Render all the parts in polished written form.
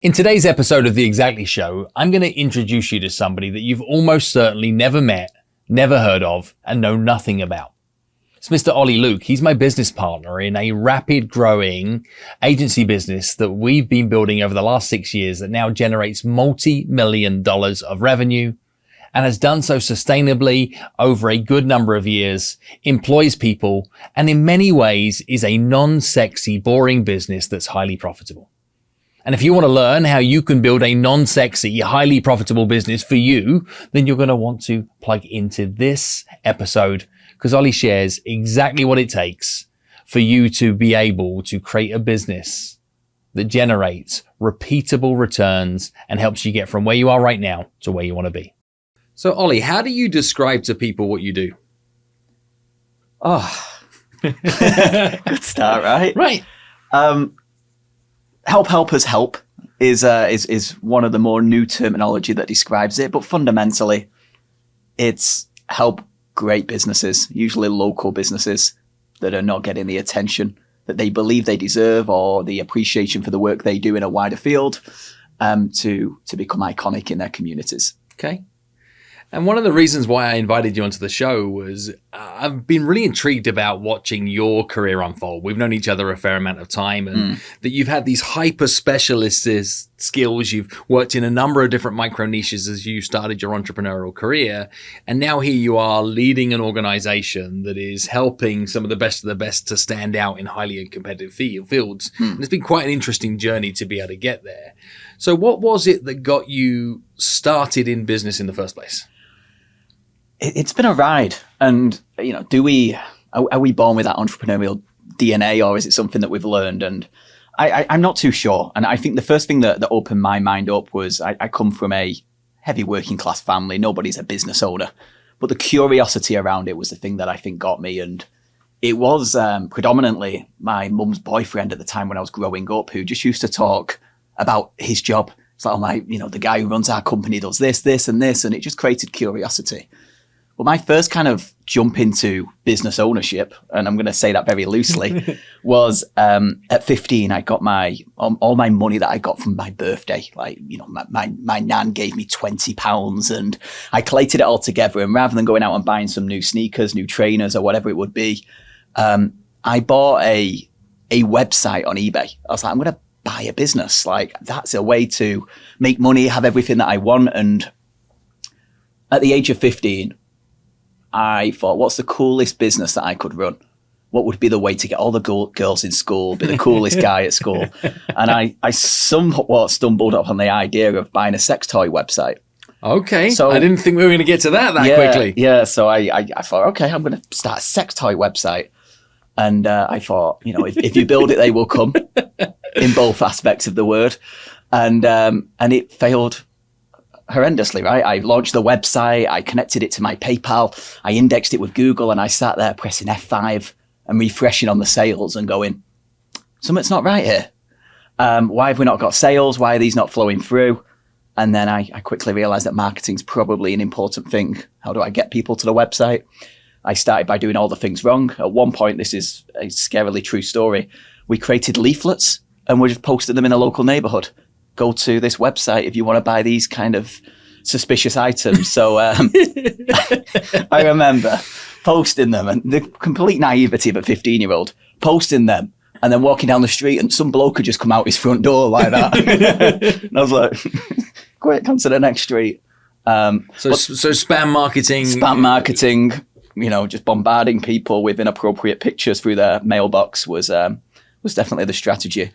In today's episode of The Exactly Show, I'm going to introduce you to somebody that you've almost certainly never met, never heard of, and know nothing about. It's Mr. Ollie Luke. He's my business partner in a rapid growing agency business that we've been building over the last 6 years that now generates multi-million dollars of revenue and has done so sustainably over a good number of years, employs people, and in many ways is a non-sexy, boring business that's highly profitable. And if you want to learn how you can build a non-sexy, highly profitable business for you, then you're going to want to plug into this episode because Ollie shares exactly what it takes for you to be able to create a business that generates repeatable returns and helps you get from where you are right now to where you want to be. So Ollie, how do you describe to people what you do? Oh, good start, right? Right. Help helpers help is one of the more new terminology that describes it, but fundamentally, it's help great businesses, usually local businesses that are not getting the attention that they believe they deserve or the appreciation for the work they do in a wider field, to become iconic in their communities. Okay. And one of the reasons why I invited you onto the show was I've been really intrigued about watching your career unfold. We've known each other a fair amount of time and that you've had these hyper specialist skills. You've worked in a number of different micro niches as you started your entrepreneurial career. And now here you are leading an organization that is helping some of the best to stand out in highly competitive fields. And it's been quite an interesting journey to be able to get there. So what was it that got you started in business in the first place? It's been a ride, and are we born with that entrepreneurial DNA, or is it something that we've learned? And I'm not too sure. And I think the first thing that opened my mind up was I come from a heavy working class family. Nobody's a business owner, but the curiosity around it was the thing that I think got me. And it was predominantly my mum's boyfriend at the time when I was growing up, who just used to talk about his job. It's like, the guy who runs our company does this, and this, and it just created curiosity. Well, my first kind of jump into business ownership, and I'm going to say that very loosely, was at 15. I got all my money that I got from my birthday. Like, my nan gave me £20, and I collated it all together. And rather than going out and buying some new sneakers, new trainers, or whatever it would be, I bought a website on eBay. I was like, I'm going to buy a business. Like, that's a way to make money, have everything that I want. And at the age of 15, I thought, what's the coolest business that I could run? What would be the way to get all the girls in school, be the coolest guy at school? And I somewhat stumbled upon the idea of buying a sex toy website. Okay. So I didn't think we were going to get to that quickly. Yeah. So I thought, okay, I'm going to start a sex toy website. And I thought, if you build it, they will come in both aspects of the word. And it failed horrendously, right? I launched the website, I connected it to my PayPal, I indexed it with Google, and I sat there pressing F5 and refreshing on the sales and going, something's not right here. Why have we not got sales? Why are these not flowing through? And then I quickly realized that marketing's probably an important thing. How do I get people to the website? I started by doing all the things wrong. At one point, this is a scarily true story, we created leaflets and we just posted them in a local neighborhood. Go to this website if you want to buy these kind of suspicious items. So I remember posting them, and the complete naivety of a 15-year-old, posting them and then walking down the street and some bloke had just come out his front door like that. And I was like, quick, on to the next street. So spam marketing. Spam marketing, just bombarding people with inappropriate pictures through their mailbox was definitely the strategy.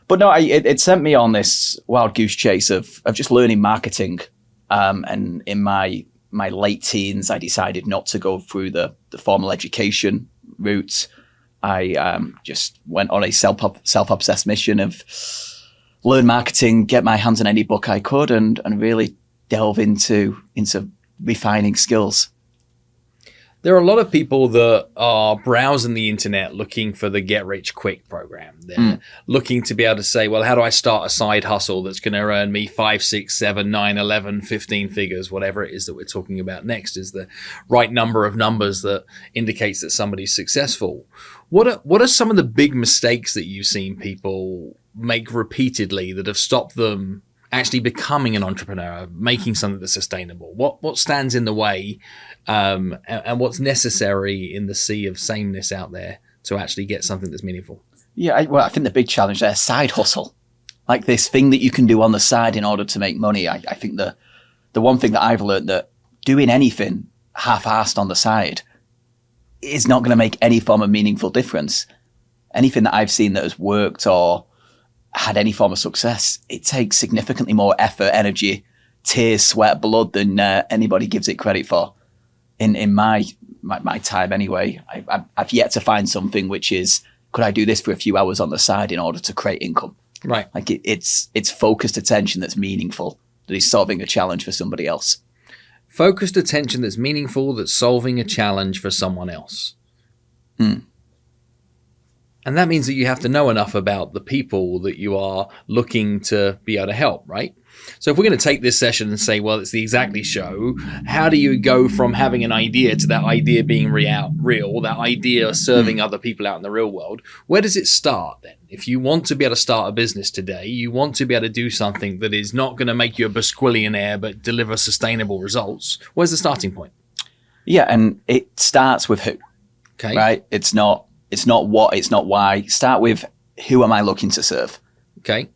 But no, it sent me on this wild goose chase of just learning marketing. And in my late teens, I decided not to go through the formal education route. I just went on a self-obsessed mission of learn marketing, get my hands on any book I could, and really delve into refining skills. There are a lot of people that are browsing the internet looking for the get rich quick program. They're looking to be able to say, well, how do I start a side hustle that's going to earn me 5, 6, 7, 9, 11, 15 figures, whatever it is that we're talking about next is the right number of numbers that indicates that somebody's successful. What are some of the big mistakes that you've seen people make repeatedly that have stopped them actually becoming an entrepreneur, making something that's sustainable? What stands in the way, and what's necessary in the sea of sameness out there to actually get something that's meaningful? Yeah, I think the big challenge there is side hustle. Like this thing that you can do on the side in order to make money. I think the one thing that I've learned, that doing anything half-assed on the side is not going to make any form of meaningful difference. Anything that I've seen that has worked or had any form of success, it takes significantly more effort, energy, tears, sweat, blood than anybody gives it credit for. In my time anyway, I've yet to find something which is, could I do this for a few hours on the side in order to create income? Right. Like it's focused attention that's meaningful, that is solving a challenge for somebody else. Focused attention that's meaningful, that's solving a challenge for someone else. And that means that you have to know enough about the people that you are looking to be able to help, right? So if we're going to take this session and say, well, it's the Exactly Show, how do you go from having an idea to that idea being real, that idea serving other people out in the real world? Where does it start then? If you want to be able to start a business today, you want to be able to do something that is not going to make you a basquillionaire but deliver sustainable results. Where's the starting point? Yeah, and it starts with who, Okay. right? It's not what, it's not why. Start with, who am I looking to serve? Okay.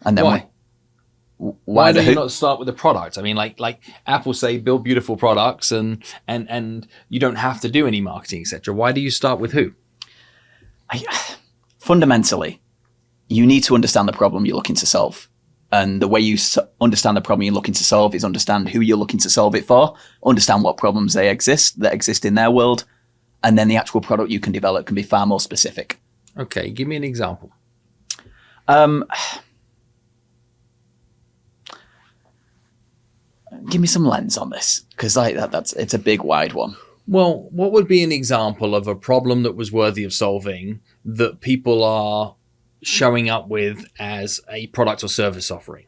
And then Why? Why do the you who? not start with the product? I mean, like Apple say, build beautiful products, and you don't have to do any marketing, etc. Why do you start with who? Fundamentally, you need to understand the problem you're looking to solve. And the way you understand the problem you're looking to solve is understand who you're looking to solve it for, understand what problems that exist in their world, and then the actual product you can develop can be far more specific. Okay, give me an example. Give me some lens on this, because it's a big, wide one. Well, what would be an example of a problem that was worthy of solving that people are showing up with as a product or service offering?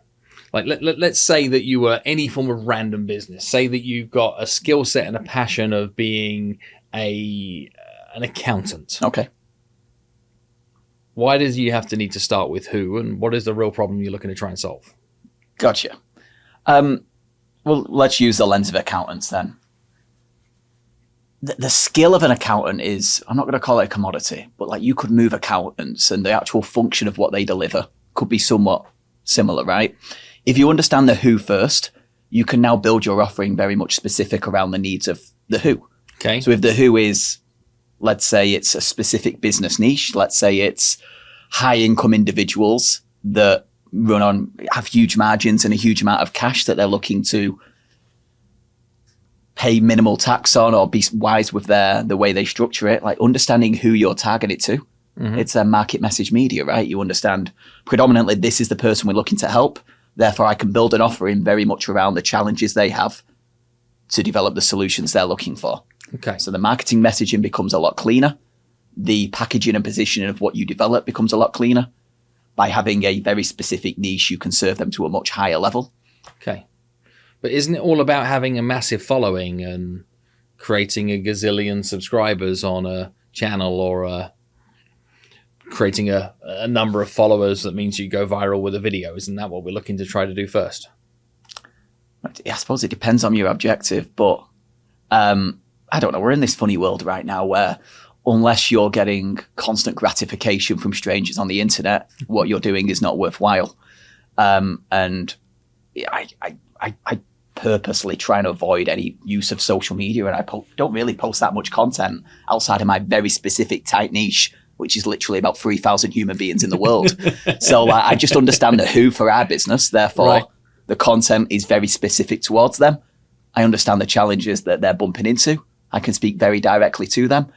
Like, let's say that you were any form of random business. Say that you've got a skill set and a passion of being an accountant. Okay. Why does you have to need to start with who, and what is the real problem you're looking to try and solve? Gotcha. Well, let's use the lens of accountants then. The skill of an accountant is, I'm not going to call it a commodity, but like you could move accountants and the actual function of what they deliver could be somewhat similar, right? If you understand the who first, you can now build your offering very much specific around the needs of the who. Okay. So if the who is, let's say it's a specific business niche, let's say it's high income individuals that have huge margins and a huge amount of cash that they're looking to pay minimal tax on or be wise with the way they structure it, like understanding who you're targeted to. Mm-hmm. It's a market message media, right? You understand predominantly this is the person we're looking to help. Therefore, I can build an offering very much around the challenges they have to develop the solutions they're looking for. Okay. So the marketing messaging becomes a lot cleaner. The packaging and positioning of what you develop becomes a lot cleaner. By having a very specific niche, you can serve them to a much higher level. Okay. But isn't it all about having a massive following and creating a gazillion subscribers on a channel, or creating a number of followers that means you go viral with a video? Isn't that what we're looking to try to do first? I suppose it depends on your objective, but I don't know. We're in this funny world right now where unless you're getting constant gratification from strangers on the internet, what you're doing is not worthwhile. And I purposely try and avoid any use of social media, and I don't really post that much content outside of my very specific tight niche, which is literally about 3,000 human beings in the world. So I just understand the who for our business. Therefore, right. The content is very specific towards them. I understand the challenges that they're bumping into. I can speak very directly to them.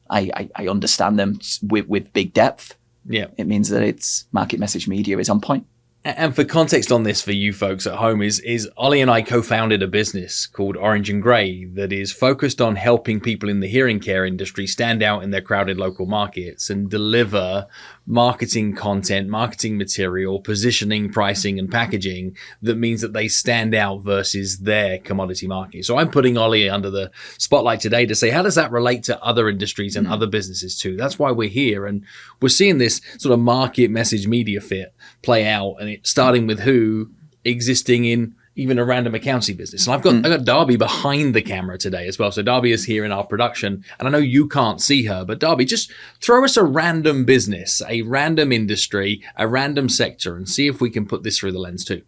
I understand them with big depth. Yeah. It means that it's market message media is on point. And for context on this for you folks at home is Ollie and I co-founded a business called Orange and Grey that is focused on helping people in the hearing care industry stand out in their crowded local markets and deliver marketing content, marketing material, positioning, pricing, and packaging that means that they stand out versus their commodity market. So I'm putting Ollie under the spotlight today to say, how does that relate to other industries and other businesses too? That's why we're here. And we're seeing this sort of market message media fit play out, and it's starting with Who existing in even a random accountancy business. And I've got Darby behind the camera today as well. So Darby is here in our production, and I know you can't see her, but Darby, just throw us a random business, a random industry, a random sector, and see if we can put this through the lens too.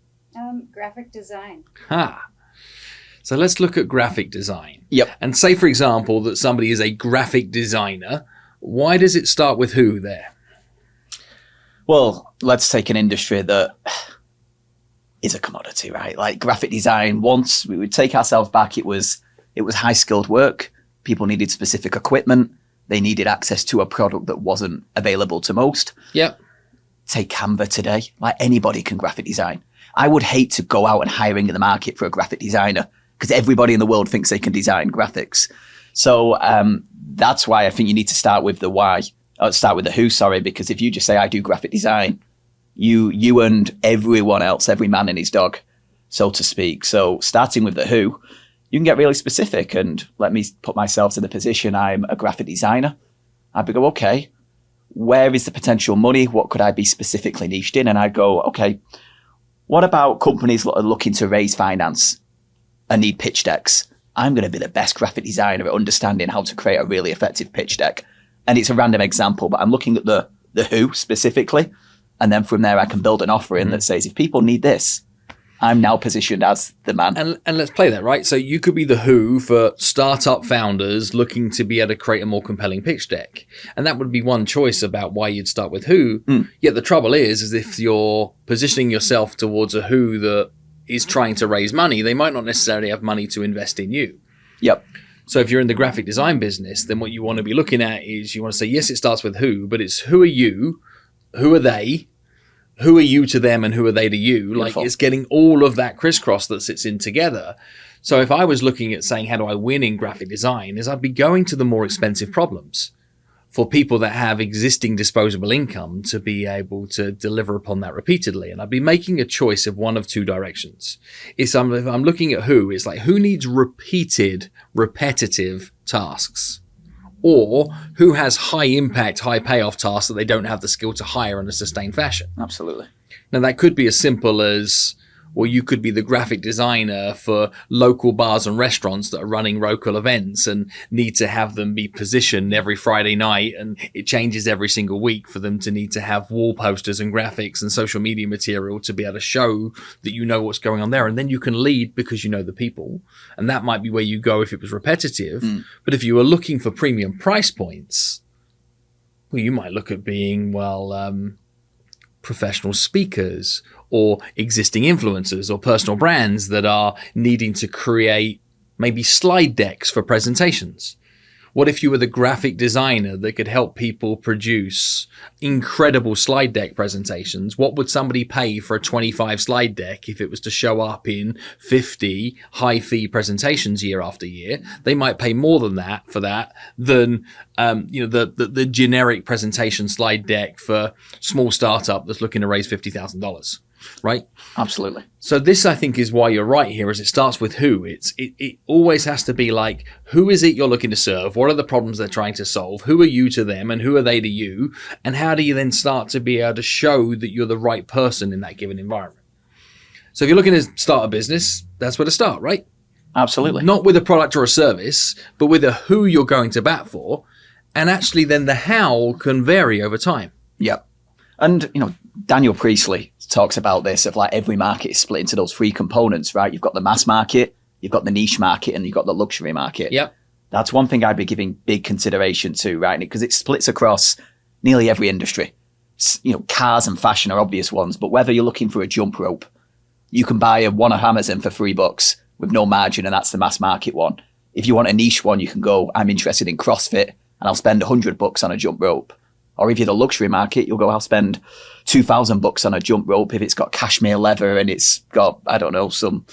Graphic design. So let's look at graphic design. Yep. And say, for example, that somebody is a graphic designer. Why does it start with Who there? Well, let's take an industry that is a commodity, right? Like graphic design, once we would take ourselves back, it was high skilled work. People needed specific equipment. They needed access to a product that wasn't available to most. Yep. Take Canva today. Like anybody can graphic design. I would hate to go out and hiring in the market for a graphic designer because everybody in the world thinks they can design graphics. So that's why I think you need to start with the why. Start with the who, sorry, because if you just say I do graphic design, you and everyone else, every man and his dog, so to speak. So starting with the who, you can get really specific, and let me put myself in the position I'm a graphic designer. I'd go, okay, where is the potential money? What could I be specifically niched in? And I'd go, okay, what about companies that are looking to raise finance and need pitch decks? I'm going to be the best graphic designer at understanding how to create a really effective pitch deck. And it's a random example, but I'm looking at the who specifically. And then from there, I can build an offering that says, if people need this, I'm now positioned as the man. And let's play that, right? So you could be the who for startup founders looking to be able to create a more compelling pitch deck. And that would be one choice about why you'd start with who. Yet the trouble is if you're positioning yourself towards a who that is trying to raise money, they might not necessarily have money to invest in you. Yep. So if you're in the graphic design business, then what you want to be looking at is you want to say, yes, it starts with who, but it's who are you? Who are they? Who are you to them and who are they to you? Beautiful. Like it's getting all of that crisscross that sits in together. So if I was looking at saying, how do I win in graphic design, is I'd be going to the more expensive problems for people that have existing disposable income to be able to deliver upon that repeatedly. And I'd be making a choice of one of two directions. If I'm looking at who, it's like who needs repeated, repetitive tasks? Or who has high impact, high payoff tasks that they don't have the skill to hire in a sustained fashion. Absolutely. Now that could be as simple as, well, you could be the graphic designer for local bars and restaurants that are running local events and need to have them be positioned every Friday night, and it changes every single week for them to need to have wall posters and graphics and social media material to be able to show that you know what's going on there. And then you can lead because you know the people. And that might be where you go if it was repetitive. But if you were looking for premium price points, well, you might look at being, professional speakers or existing influencers or personal brands that are needing to create maybe slide decks for presentations. What if you were the graphic designer that could help people produce incredible slide deck presentations? What would somebody pay for a 25 slide deck if it was to show up in 50 high fee presentations year after year? They might pay more than that for that than the generic presentation slide deck for small startup that's looking to raise $50,000. Right? Absolutely. So this, I think, is why you're right here, is it starts with who. It always has to be like, who is it you're looking to serve? What are the problems they're trying to solve? Who are you to them and who are they to you? And how do you then start to be able to show that you're the right person in that given environment? So if you're looking to start a business, that's where to start, right? Absolutely. Not with a product or a service, but with a who you're going to bat for. And actually then the how can vary over time. Yep. And, Daniel Priestley talks about this of like every market is split into those three components, right? You've got the mass market, you've got the niche market, and you've got the luxury market. Yep. That's one thing I'd be giving big consideration to, right? Because it splits across nearly every industry. Cars and fashion are obvious ones, but whether you're looking for a jump rope, you can buy one of Amazon for $3 with no margin, and that's the mass market one. If you want a niche one, you can go, I'm interested in CrossFit, and I'll spend $100 on a jump rope. Or if you're the luxury market, you'll go, I'll spend $2,000 on a jump rope if it's got cashmere leather and it's got, I don't know, some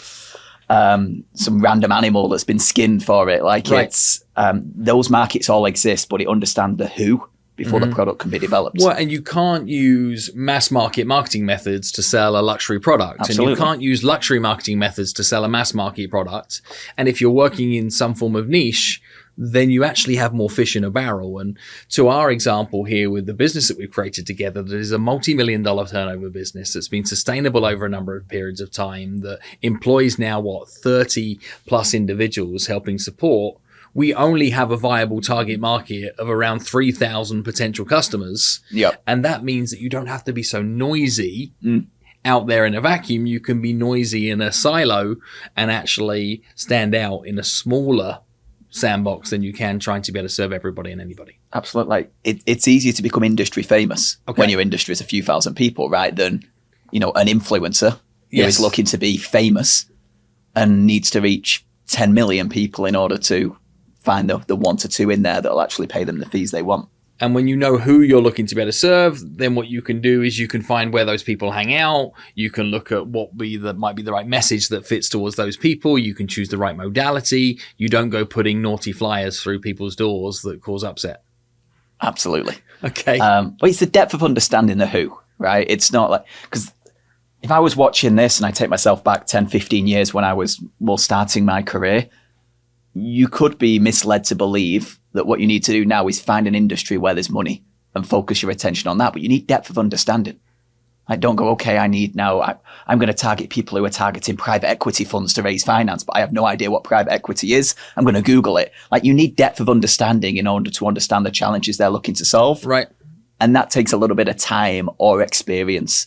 random animal that's been skinned for it. Like Right. it's, those markets all exist, but it understands the who before the product can be developed. Well, and you can't use mass market marketing methods to sell a luxury product. Absolutely. And you can't use luxury marketing methods to sell a mass market product. And if you're working in some form of niche, then you actually have more fish in a barrel. And to our example here with the business that we've created together, that is a multi-million-dollar turnover business that's been sustainable over a number of periods of time, that employs now, 30 plus individuals helping support. We only have a viable target market of around 3,000 potential customers. Yep. And that means that you don't have to be so noisy out there in a vacuum. You can be noisy in a silo and actually stand out in a smaller sandbox than you can trying to be able to serve everybody and anybody. Absolutely. Like it's easier to become industry famous Okay. when your industry is a few thousand people, right? Than, an influencer who Yes. is looking to be famous and needs to reach 10 million people in order to find the 1 to 2 in there that'll actually pay them the fees they want. And when you know who you're looking to be able to serve, then what you can do is you can find where those people hang out. You can look at what might be the right message that fits towards those people. You can choose the right modality. You don't go putting naughty flyers through people's doors that cause upset. Absolutely. Okay. But it's the depth of understanding the who, right? It's not like, because if I was watching this and I take myself back 10, 15 years when I was more starting my career, you could be misled to believe that what you need to do now is find an industry where there's money and focus your attention on that. But you need depth of understanding. Like, don't go, okay, I'm going to target people who are targeting private equity funds to raise finance, but I have no idea what private equity is. I'm going to Google it. Like, you need depth of understanding in order to understand the challenges they're looking to solve. Right. And that takes a little bit of time or experience.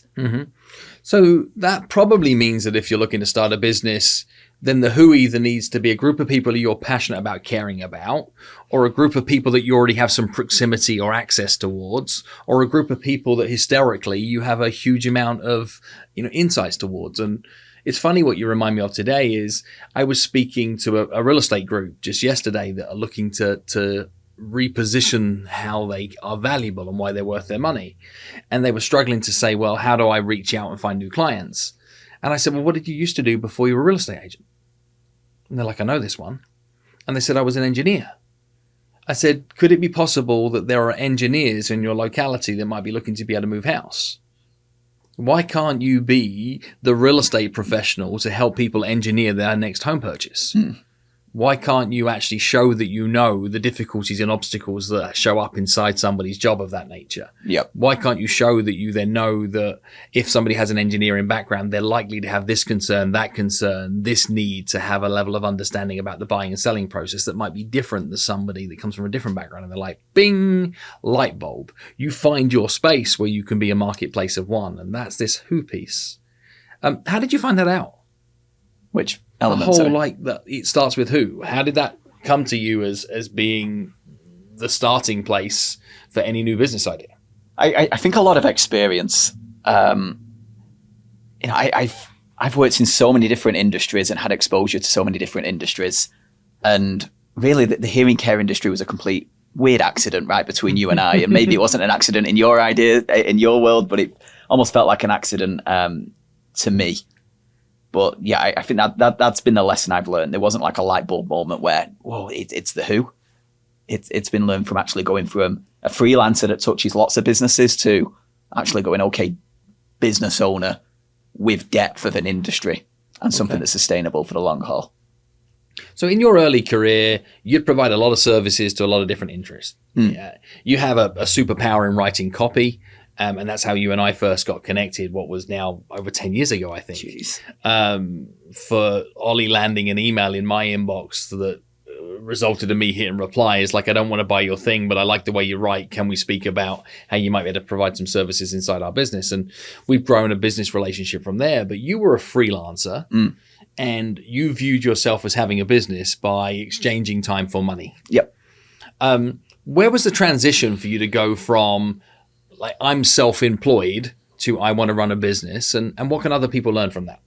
So that probably means that if you're looking to start a business, then the who either needs to be a group of people who you're passionate about caring about, or a group of people that you already have some proximity or access towards, or a group of people that historically you have a huge amount of insights towards. And it's funny, what you remind me of today is I was speaking to a real estate group just yesterday that are looking to reposition how they are valuable and why they're worth their money. And they were struggling to say, well, how do I reach out and find new clients? And I said, well, what did you used to do before you were a real estate agent? And they're like, I know this one. And they said, I was an engineer. I said, could it be possible that there are engineers in your locality that might be looking to be able to move house? Why can't you be the real estate professional to help people engineer their next home purchase? Why can't you actually show that you know the difficulties and obstacles that show up inside somebody's job of that nature? Yep. Why can't you show that you then know that if somebody has an engineering background, they're likely to have this concern, this need to have a level of understanding about the buying and selling process that might be different than somebody that comes from a different background? And they're like, bing, light bulb. You find your space where you can be a marketplace of one. And that's this who piece. How did you find that out? Which The element? whole sorry? that it starts with who. How did that come to you as being the starting place for any new business idea? I think a lot of experience. I've worked in so many different industries and had exposure to so many different industries, and really the hearing care industry was a complete weird accident, right, between you and I. And maybe it wasn't an accident in your world, but it almost felt like an accident to me. But yeah, I think that's been the lesson I've learned. There wasn't like a light bulb moment where, whoa, it's the who. It's been learned from actually going from a freelancer that touches lots of businesses to actually going, okay, business owner with depth of an industry and something that's sustainable for the long haul. So in your early career, you'd provide a lot of services to a lot of different interests. Yeah. You have a superpower in writing copy. And that's how you and I first got connected, what was now over 10 years ago, I think. Jeez. For Ollie landing an email in my inbox that resulted in me hitting reply is like, I don't want to buy your thing, but I like the way you write. Can we speak about how you might be able to provide some services inside our business? And we've grown a business relationship from there. But you were a freelancer and you viewed yourself as having a business by exchanging time for money. Yep. Where was the transition for you to go from like I'm self-employed to I want to run a business, and what can other people learn from that?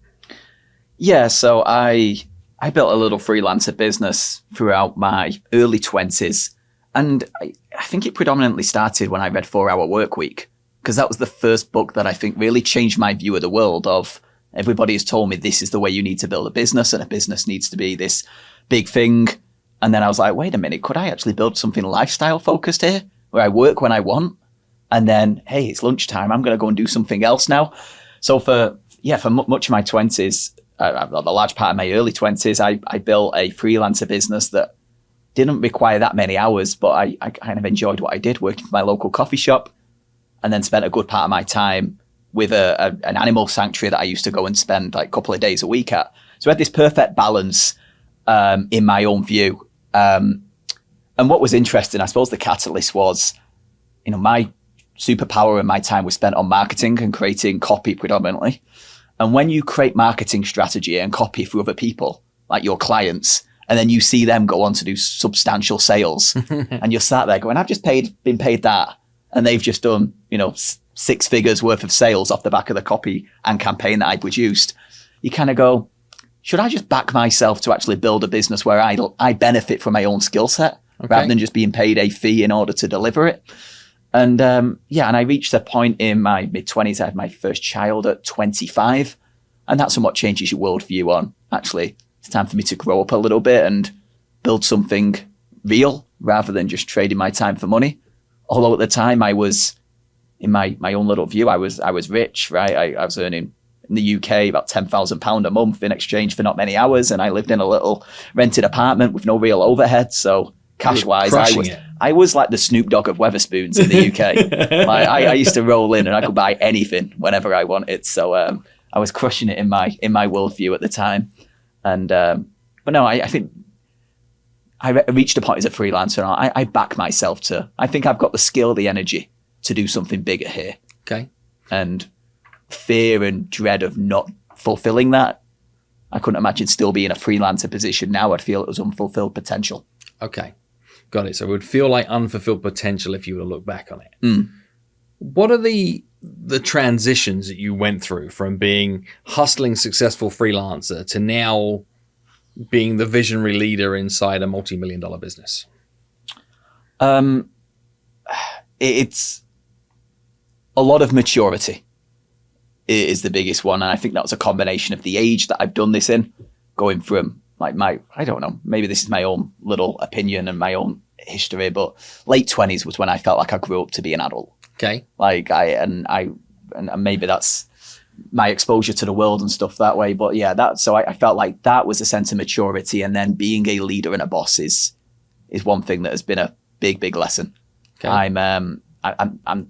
Yeah, so I built a little freelancer business throughout my early 20s, And I think it predominantly started when I read 4 Hour Workweek, because that was the first book that I think really changed my view of the world. Of everybody has told me this is the way you need to build a business, and a business needs to be this big thing. And then I was like, wait a minute, could I actually build something lifestyle focused here where I work when I want? And then, hey, it's lunchtime. I'm going to go and do something else now. So for much of my 20s, a large part of my early 20s, I built a freelancer business that didn't require that many hours, but I kind of enjoyed what I did, working for my local coffee shop, and then spent a good part of my time with an animal sanctuary that I used to go and spend like a couple of days a week at. So I had this perfect balance in my own view. And what was interesting, I suppose the catalyst was, my superpower and my time was spent on marketing and creating copy predominantly. And when you create marketing strategy and copy for other people, like your clients, and then you see them go on to do substantial sales, and you're sat there going, I've just been paid that, and they've just done, 6 figures worth of sales off the back of the copy and campaign that I produced. You kind of go, should I just back myself to actually build a business where I benefit from my own skill set rather than just being paid a fee in order to deliver it? And and I reached a point in my mid-20s. I had my first child at 25, and that somewhat changes your worldview on, actually, it's time for me to grow up a little bit and build something real rather than just trading my time for money. Although at the time I was, in my own little view, I was rich, right? I was earning in the UK about £10,000 a month in exchange for not many hours, and I lived in a little rented apartment with no real overhead. So cash-wise, I was like the Snoop Dogg of Weatherspoons in the UK. I used to roll in and I could buy anything whenever I wanted. So I was crushing it in my worldview at the time. And but no, I think I reached a point as a freelancer, and I back myself to, I think I've got the skill, the energy to do something bigger here. Okay. And fear and dread of not fulfilling that, I couldn't imagine still being a freelancer position now. I'd feel it was unfulfilled potential. Okay. Got it. So it would feel like unfulfilled potential if you were to look back on it. What are the transitions that you went through from being hustling successful freelancer to now being the visionary leader inside a multi-million-dollar business? It's a lot of maturity is the biggest one. And I think that was a combination of the age that I've done this in, going from like I don't know, maybe this is my own little opinion and my own history, but late 20s was when I felt like I grew up to be an adult. Okay. Like and maybe that's my exposure to the world and stuff that way. But yeah, so I felt like that was a sense of maturity. And then being a leader and a boss is one thing that has been a big lesson. Okay. I'm I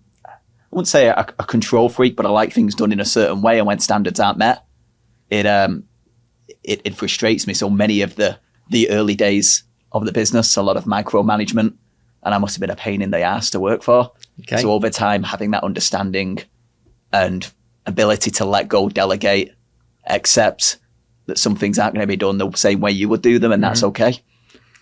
wouldn't say a control freak, but I like things done in a certain way. And when standards aren't met, it frustrates me. So many of the early days of the business, a lot of micromanagement, and I must have been a pain in the ass to work for. Okay. So over time, having that understanding and ability to let go, delegate, accept that some things aren't going to be done the same way you would do them, and that's okay,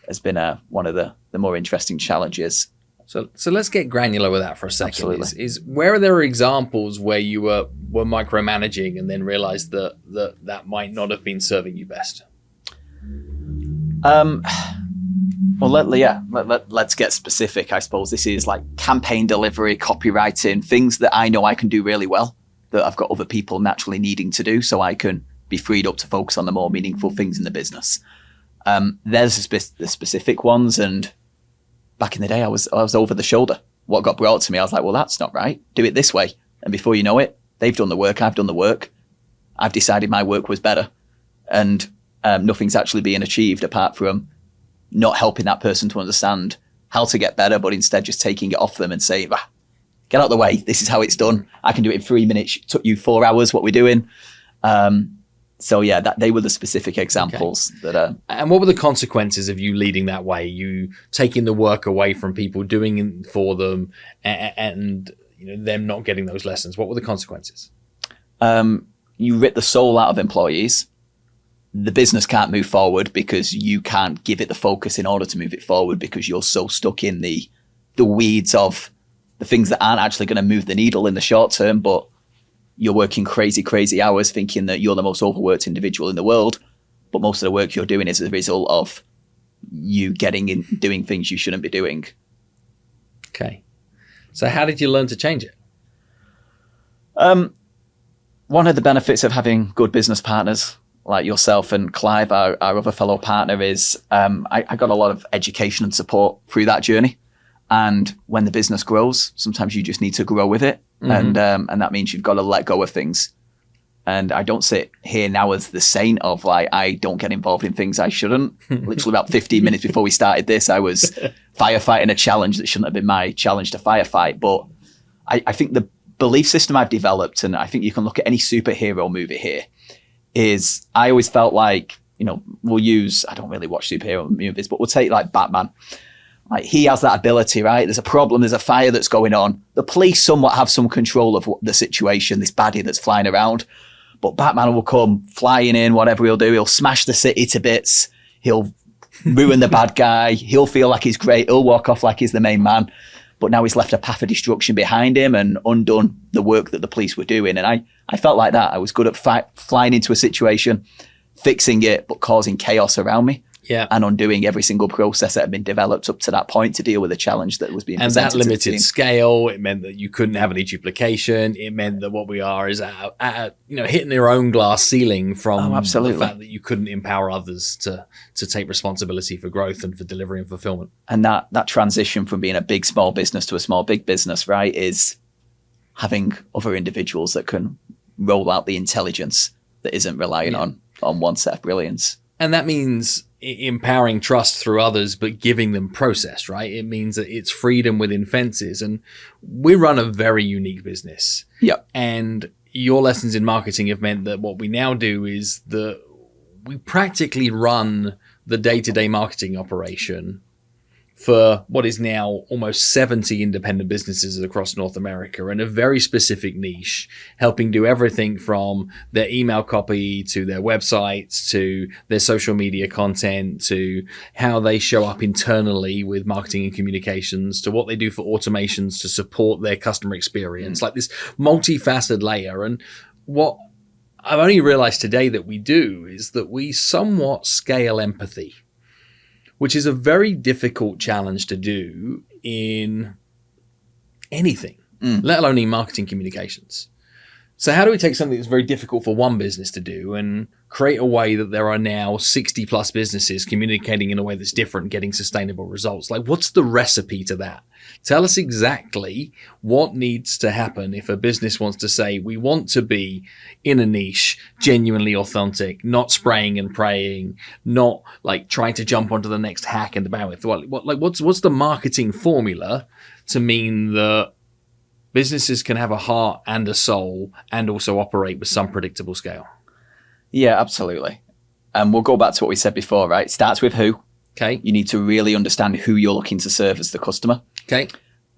has been one of the more interesting challenges. So let's get granular with that for a second. Absolutely. Is where are there examples where you were micromanaging and then realized that might not have been serving you best? Well, let's get specific. I suppose this is like campaign delivery, copywriting, things that I know I can do really well, that I've got other people naturally needing to do, so I can be freed up to focus on the more meaningful things in the business. There's the specific ones, and back in the day, I was over the shoulder. What got brought to me, I was like, well, that's not right. Do it this way. And before you know it, they've done the work. I've done the work. I've decided my work was better. And nothing's actually being achieved apart from not helping that person to understand how to get better, but instead just taking it off them and saying, get out of the way. This is how it's done. I can do it in 3 minutes. It took you 4 hours. What we're doing. So yeah, they were the specific examples. Okay. And what were the consequences of you leading that way? You taking the work away from people, doing it for them, and them not getting those lessons. What were the consequences? You rip the soul out of employees. The business can't move forward because you can't give it the focus in order to move it forward, because you're so stuck in the weeds of the things that aren't actually going to move the needle in the short term, but you're working crazy hours thinking that you're the most overworked individual in the world, but most of the work you're doing is as a result of you getting in doing things you shouldn't be doing. Okay. So how did you learn to change it? One of the benefits of having good business partners like yourself and Clive, our other fellow partner, is I got a lot of education and support through that journey. And when the business grows, sometimes you just need to grow with it. And that means you've got to let go of things. And I don't sit here now as the saint of like, I don't get involved in things I shouldn't. Literally about 15 minutes before we started this, I was firefighting a challenge that shouldn't have been my challenge to firefight. But I think the belief system I've developed, and I think you can look at any superhero movie here, is I always felt like, we'll use, I don't really watch superhero movies, but we'll take like Batman. Like he has that ability, right? There's a problem, there's a fire that's going on. The police somewhat have some control of the situation, this baddie that's flying around. But Batman will come flying in, whatever he'll do. He'll smash the city to bits. He'll ruin the bad guy. He'll feel like he's great. He'll walk off like he's the main man. But now he's left a path of destruction behind him and undone the work that the police were doing. And I felt like that. I was good at flying into a situation, fixing it, but causing chaos around me. Yeah. And undoing every single process that had been developed up to that point to deal with the challenge that was being presented. And that to the limited team. scale, it meant that you couldn't have any duplication. It meant that what we are is hitting your own glass ceiling from the fact that you couldn't empower others to take responsibility for growth and for delivery and fulfillment. And that transition from being a big small business to a small big business, right, is having other individuals that can roll out the intelligence that isn't relying on one set of brilliance. And that means empowering trust through others, but giving them process, right? It means that it's freedom within fences. And we run a very unique business. Yep. And your lessons in marketing have meant that what we now do is that we practically run the day-to-day marketing operation for what is now almost 70 independent businesses across North America in a very specific niche, helping do everything from their email copy to their websites to their social media content to how they show up internally with marketing and communications to what they do for automations to support their customer experience, like this multifaceted layer. And what I've only realized today that we do is that we somewhat scale empathy, which is a very difficult challenge to do in anything, let alone in marketing communications. So how do we take something that's very difficult for one business to do and create a way that there are now 60 plus businesses communicating in a way that's different, getting sustainable results? Like, what's the recipe to that? Tell us exactly what needs to happen if a business wants to say, we want to be in a niche, genuinely authentic, not spraying and praying, not like trying to jump onto the next hack and the bandwidth. What's the marketing formula to mean that businesses can have a heart and a soul and also operate with some predictable scale? Yeah, absolutely. And we'll go back to what we said before, right? It starts with who. Okay. You need to really understand who you're looking to serve as the customer. Okay.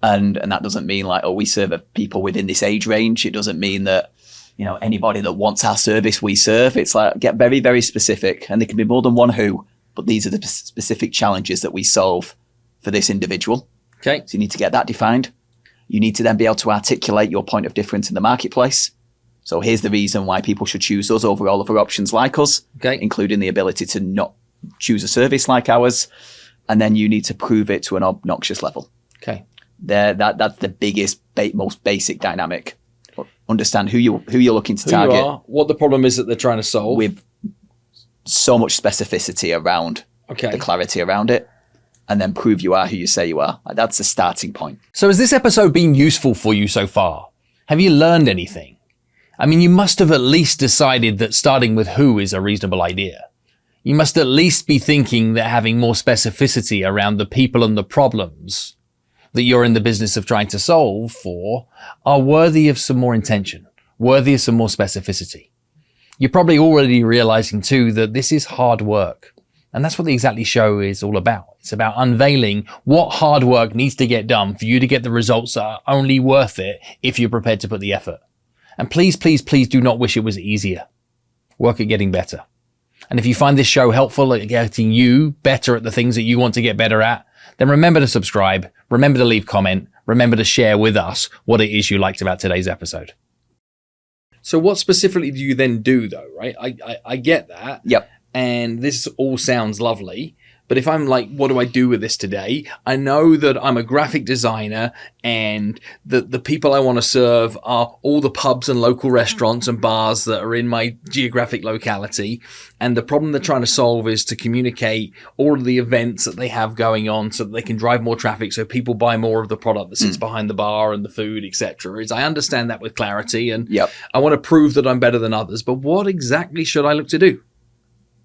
And that doesn't mean like, we serve people within this age range. It doesn't mean that, anybody that wants our service, we serve. It's like, get very, very specific. And there can be more than one who, but these are the specific challenges that we solve for this individual. Okay. So you need to get that defined. You need to then be able to articulate your point of difference in the marketplace. So here's the reason why people should choose us over all other options like us, including the ability to not choose a service like ours. And then you need to prove it to an obnoxious level. Okay. That's the biggest, most basic dynamic. Understand who you're looking to target. You are, what the problem is that they're trying to solve. With so much specificity around the clarity around it. And then prove you are who you say you are. That's the starting point. So has this episode been useful for you so far? Have you learned anything? I mean, you must have at least decided that starting with who is a reasonable idea. You must at least be thinking that having more specificity around the people and the problems that you're in the business of trying to solve for are worthy of some more intention, worthy of some more specificity. You're probably already realizing too that this is hard work. And that's what the Exactly Show is all about. It's about unveiling what hard work needs to get done for you to get the results that are only worth it if you're prepared to put the effort. And please, please, please do not wish it was easier. Work at getting better. And if you find this show helpful at getting you better at the things that you want to get better at, then remember to subscribe, remember to leave comment, remember to share with us what it is you liked about today's episode. So what specifically do you then do though, right? I get that. Yep. And this all sounds lovely, But if I'm like, what do I do with this today? I know that I'm a graphic designer and the people I want to serve are all the pubs and local restaurants and bars that are in my geographic locality. And the problem they're trying to solve is to communicate all of the events that they have going on so that they can drive more traffic so people buy more of the product that sits behind the bar and the food, etc. I understand that with clarity and I want to prove that I'm better than others. But what exactly should I look to do?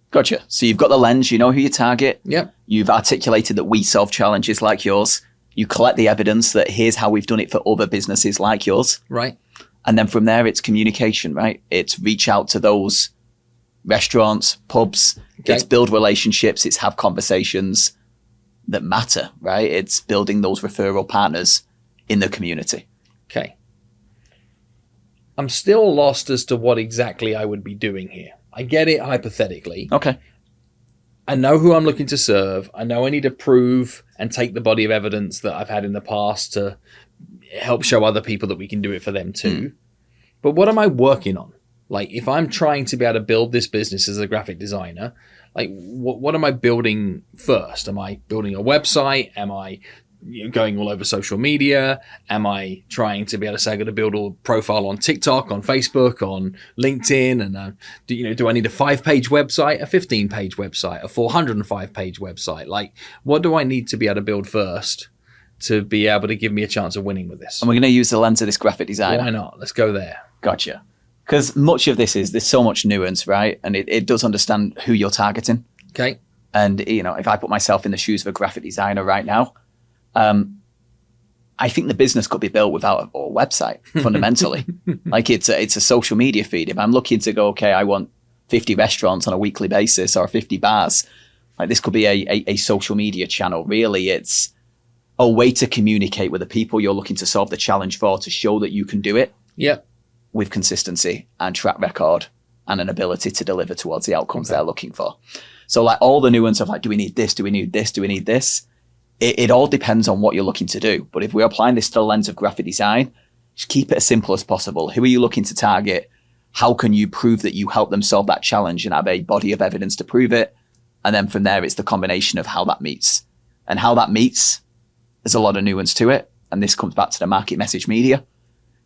Gotcha. So you've got the lens, you know who you target. Yep. You've articulated that we solve challenges like yours. You collect the evidence that here's how we've done it for other businesses like yours. Right. And then from there, it's communication, right? It's reach out to those restaurants, pubs. Okay. It's build relationships. It's have conversations that matter, right? It's building those referral partners in the community. Okay. I'm still lost as to what exactly I would be doing here. I get it hypothetically. Okay. I know who I'm looking to serve. I know I need to prove and take the body of evidence that I've had in the past to help show other people that we can do it for them too. But what am I working on? Like, if I'm trying to be able to build this business as a graphic designer, like, what am I building first? Am I building a website? Am I going all over social media? Am I trying to be able to say I got to build a profile on TikTok, on Facebook, on LinkedIn? And do I need a 5-page website, a 15-page website, a 405-page website? Like, what do I need to be able to build first to be able to give me a chance of winning with this? And we're going to use the lens of this graphic designer. Why not? Let's go there. Gotcha. Because much of this there's so much nuance, right? And it does understand who you're targeting. Okay. And, if I put myself in the shoes of a graphic designer right now, I think the business could be built without a website, fundamentally. Like it's a social media feed. If I'm looking to go, okay, I want 50 restaurants on a weekly basis or 50 bars, like this could be a social media channel. Really, it's a way to communicate with the people you're looking to solve the challenge for, to show that you can do it. Yep. With consistency and track record and an ability to deliver towards the outcomes they're looking for. So like all the nuance of like, do we need this? Do we need this? Do we need this? It all depends on what you're looking to do. But if we're applying this to the lens of graphic design, just keep it as simple as possible. Who are you looking to target? How can you prove that you help them solve that challenge and have a body of evidence to prove it? And then from there, it's the combination of how that meets. And how that meets, there's a lot of nuance to it. And this comes back to the market message media.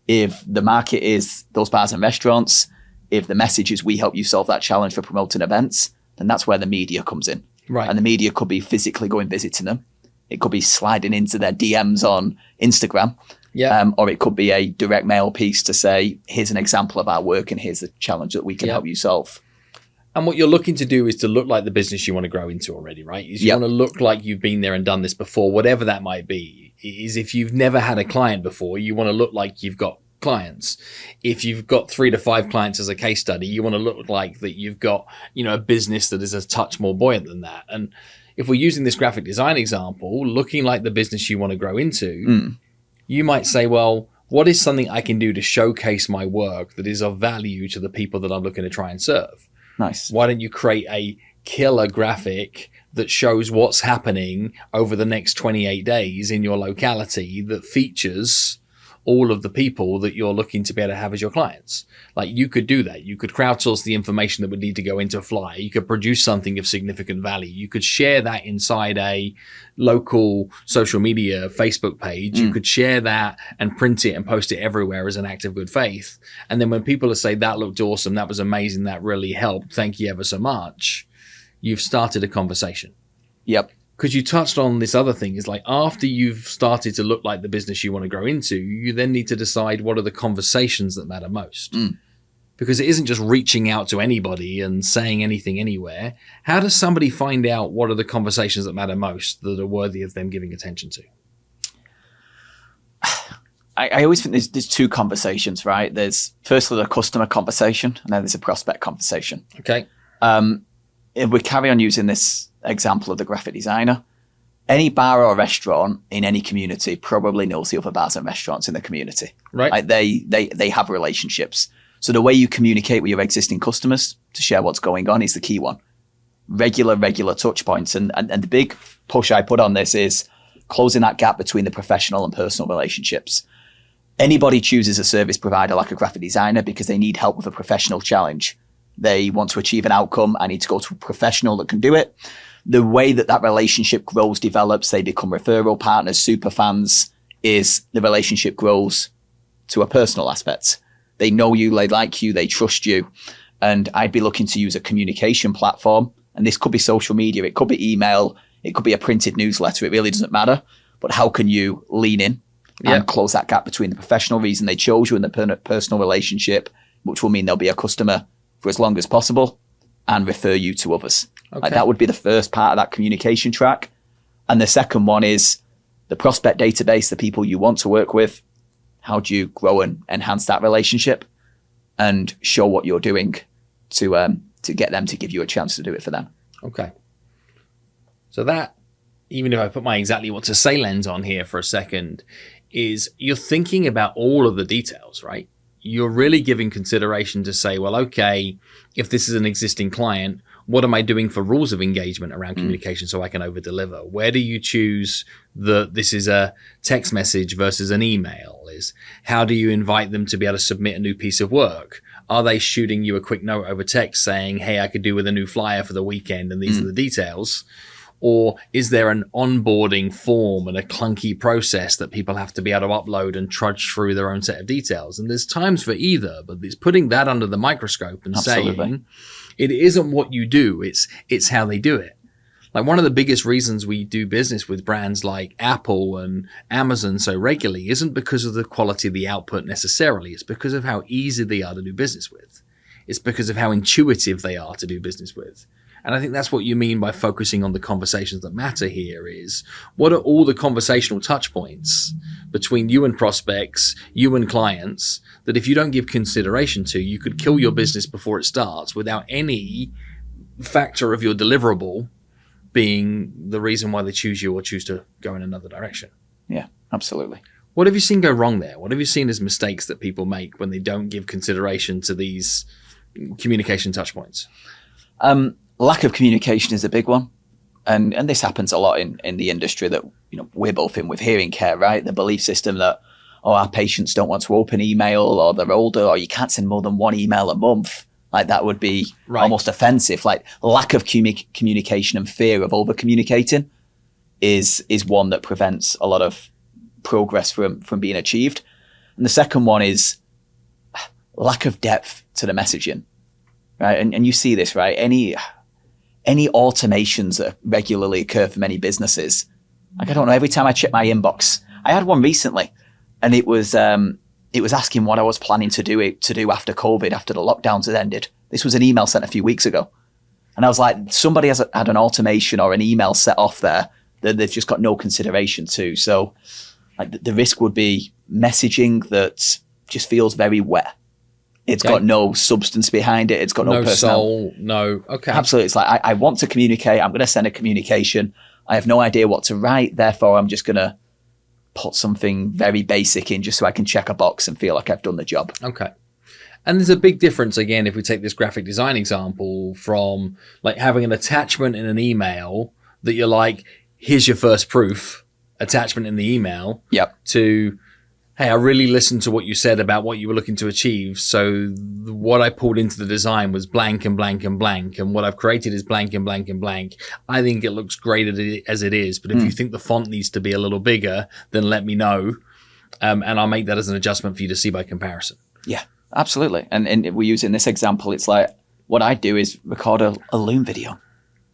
If the market is those bars and restaurants, if the message is we help you solve that challenge for promoting events, then that's where the media comes in. Right. And the media could be physically going visiting them. It could be sliding into their DMs on Instagram. Yeah. Or it could be a direct mail piece to say, here's an example of our work and here's the challenge that we can help you solve. And what you're looking to do is to look like the business you want to grow into already, right? Is you want to look like you've been there and done this before, whatever that might be. Is if you've never had a client before, you want to look like you've got clients. If you've got 3 to 5 clients as a case study, you want to look like that you've got, a business that is a touch more buoyant than that. And if we're using this graphic design example, looking like the business you want to grow into, you might say, well, what is something I can do to showcase my work that is of value to the people that I'm looking to try and serve? Nice. Why don't you create a killer graphic that shows what's happening over the next 28 days in your locality that features all of the people that you're looking to be able to have as your clients? Like, you could do that. You could crowdsource the information that would need to go into a flyer. You could produce something of significant value. You could share that inside a local social media Facebook page. You could share that and print it and post it everywhere as an act of good faith. And then when people say that looked awesome, that was amazing, that really helped, thank you ever so much, you've started a conversation. Yep. Because you touched on this other thing, is like, after you've started to look like the business you want to grow into, you then need to decide what are the conversations that matter most. Because it isn't just reaching out to anybody and saying anything anywhere. How does somebody find out what are the conversations that matter most that are worthy of them giving attention to? I always think there's 2 conversations, right? There's firstly the customer conversation, and then there's a prospect conversation. Okay. If we carry on using this example of the graphic designer, any bar or restaurant in any community probably knows the other bars and restaurants in the community. Right. Like they have relationships. So the way you communicate with your existing customers to share what's going on is the key one. Regular touch points. And the big push I put on this is closing that gap between the professional and personal relationships. Anybody chooses a service provider like a graphic designer because they need help with a professional challenge. they want to achieve an outcome. I need to go to a professional that can do it. The way that relationship grows, develops, they become referral partners, super fans, is the relationship grows to a personal aspect. They know you, they like you, they trust you. And I'd be looking to use a communication platform. And this could be social media, it could be email, it could be a printed newsletter. It really doesn't matter. But how can you lean in and close that gap between the professional reason they chose you and the personal relationship, which will mean they'll be a customer for as long as possible and refer you to others. Okay. Like that would be the first part of that communication track. And the second one is the prospect database, the people you want to work with. How do you grow and enhance that relationship and show what you're doing to get them to give you a chance to do it for them? Okay. So that, even if I put my exactly what to say lens on here for a second, is you're thinking about all of the details, right? You're really giving consideration to say, well, okay, if this is an existing client, what am I doing for rules of engagement around communication so I can over deliver? Where do you choose that this is a text message versus an email? Is how do you invite them to be able to submit a new piece of work? Are they shooting you a quick note over text saying, hey, I could do with a new flyer for the weekend and these are the details? Or is there an onboarding form and a clunky process that people have to be able to upload and trudge through their own set of details? And there's times for either, but it's putting that under the microscope and saying it isn't what you do, it's how they do it. Like one of the biggest reasons we do business with brands like Apple and Amazon so regularly isn't because of the quality of the output necessarily. It's because of how easy they are to do business with. It's because of how intuitive they are to do business with. And I think that's what you mean by focusing on the conversations that matter here is what are all the conversational touch points between you and prospects, you and clients, that if you don't give consideration to, you could kill your business before it starts without any factor of your deliverable being the reason why they choose you or choose to go in another direction. Yeah, absolutely. What have you seen go wrong there? What have you seen as mistakes that people make when they don't give consideration to these communication touch points? Lack of communication is a big one. And this happens a lot in the industry that, you know, we're both in with hearing care, right? The belief system that, oh, our patients don't want to open email or they're older or you can't send more than one email a month. Like that would be almost offensive. Like lack of communication and fear of over communicating is one that prevents a lot of progress from being achieved. And the second one is lack of depth to the messaging, right? And you see this, right? Any automations that regularly occur for many businesses. Like, I don't know, every time I check my inbox, I had one recently and it was asking what I was planning to do after COVID, after the lockdowns had ended. This was an email sent a few weeks ago. And I was like, somebody had an automation or an email set off there that they've just got no consideration to. So like the risk would be messaging that just feels very wet. It's got no substance behind it. It's got no soul. No. Okay. Absolutely. It's like, I want to communicate. I'm going to send a communication. I have no idea what to write. Therefore, I'm just going to put something very basic in just so I can check a box and feel like I've done the job. Okay. And there's a big difference, again, if we take this graphic design example from like having an attachment in an email that you're like, here's your first proof attachment in the email to, hey, I really listened to what you said about what you were looking to achieve. So what I pulled into the design was blank and blank and blank. And what I've created is blank and blank and blank. I think it looks great as it is. But if you think the font needs to be a little bigger, then let me know. And I'll make that as an adjustment for you to see by comparison. Yeah, absolutely. And we're using this example. It's like what I do is record a Loom video.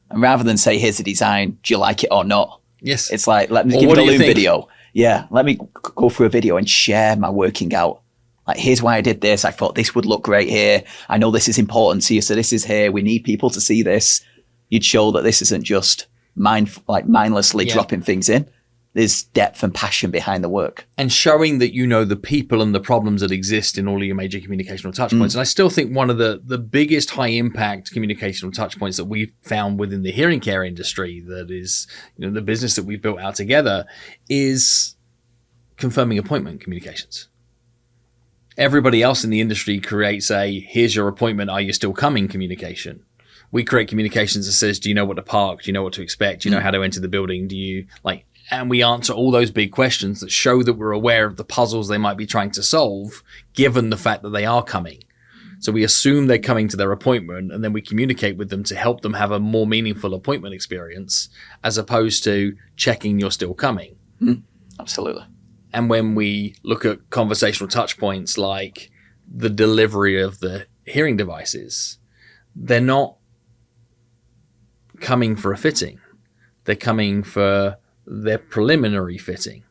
And rather than say, here's the design, do you like it or not? Yes. It's like, let me give you a Loom video. Yeah, let me go through a video and share my working out. Like, here's why I did this. I thought this would look great here. I know this is important to you, so this is here. We need people to see this. You'd show that this isn't just mindlessly dropping things in. There's depth and passion behind the work. And showing that you know the people and the problems that exist in all of your major communicational touch points. And I still think one of the biggest high impact communicational touch points that we've found within the hearing care industry, that is, you know, the business that we've built out together, is confirming appointment communications. Everybody else in the industry creates a, here's your appointment, are you still coming communication. We create communications that says, do you know what to park? Do you know what to expect? Do you know how to enter the building? And we answer all those big questions that show that we're aware of the puzzles they might be trying to solve, given the fact that they are coming. So we assume they're coming to their appointment, and then we communicate with them to help them have a more meaningful appointment experience, as opposed to checking you're still coming. Absolutely. And when we look at conversational touch points like the delivery of the hearing devices, they're not coming for a fitting. They're coming for their preliminary fitting,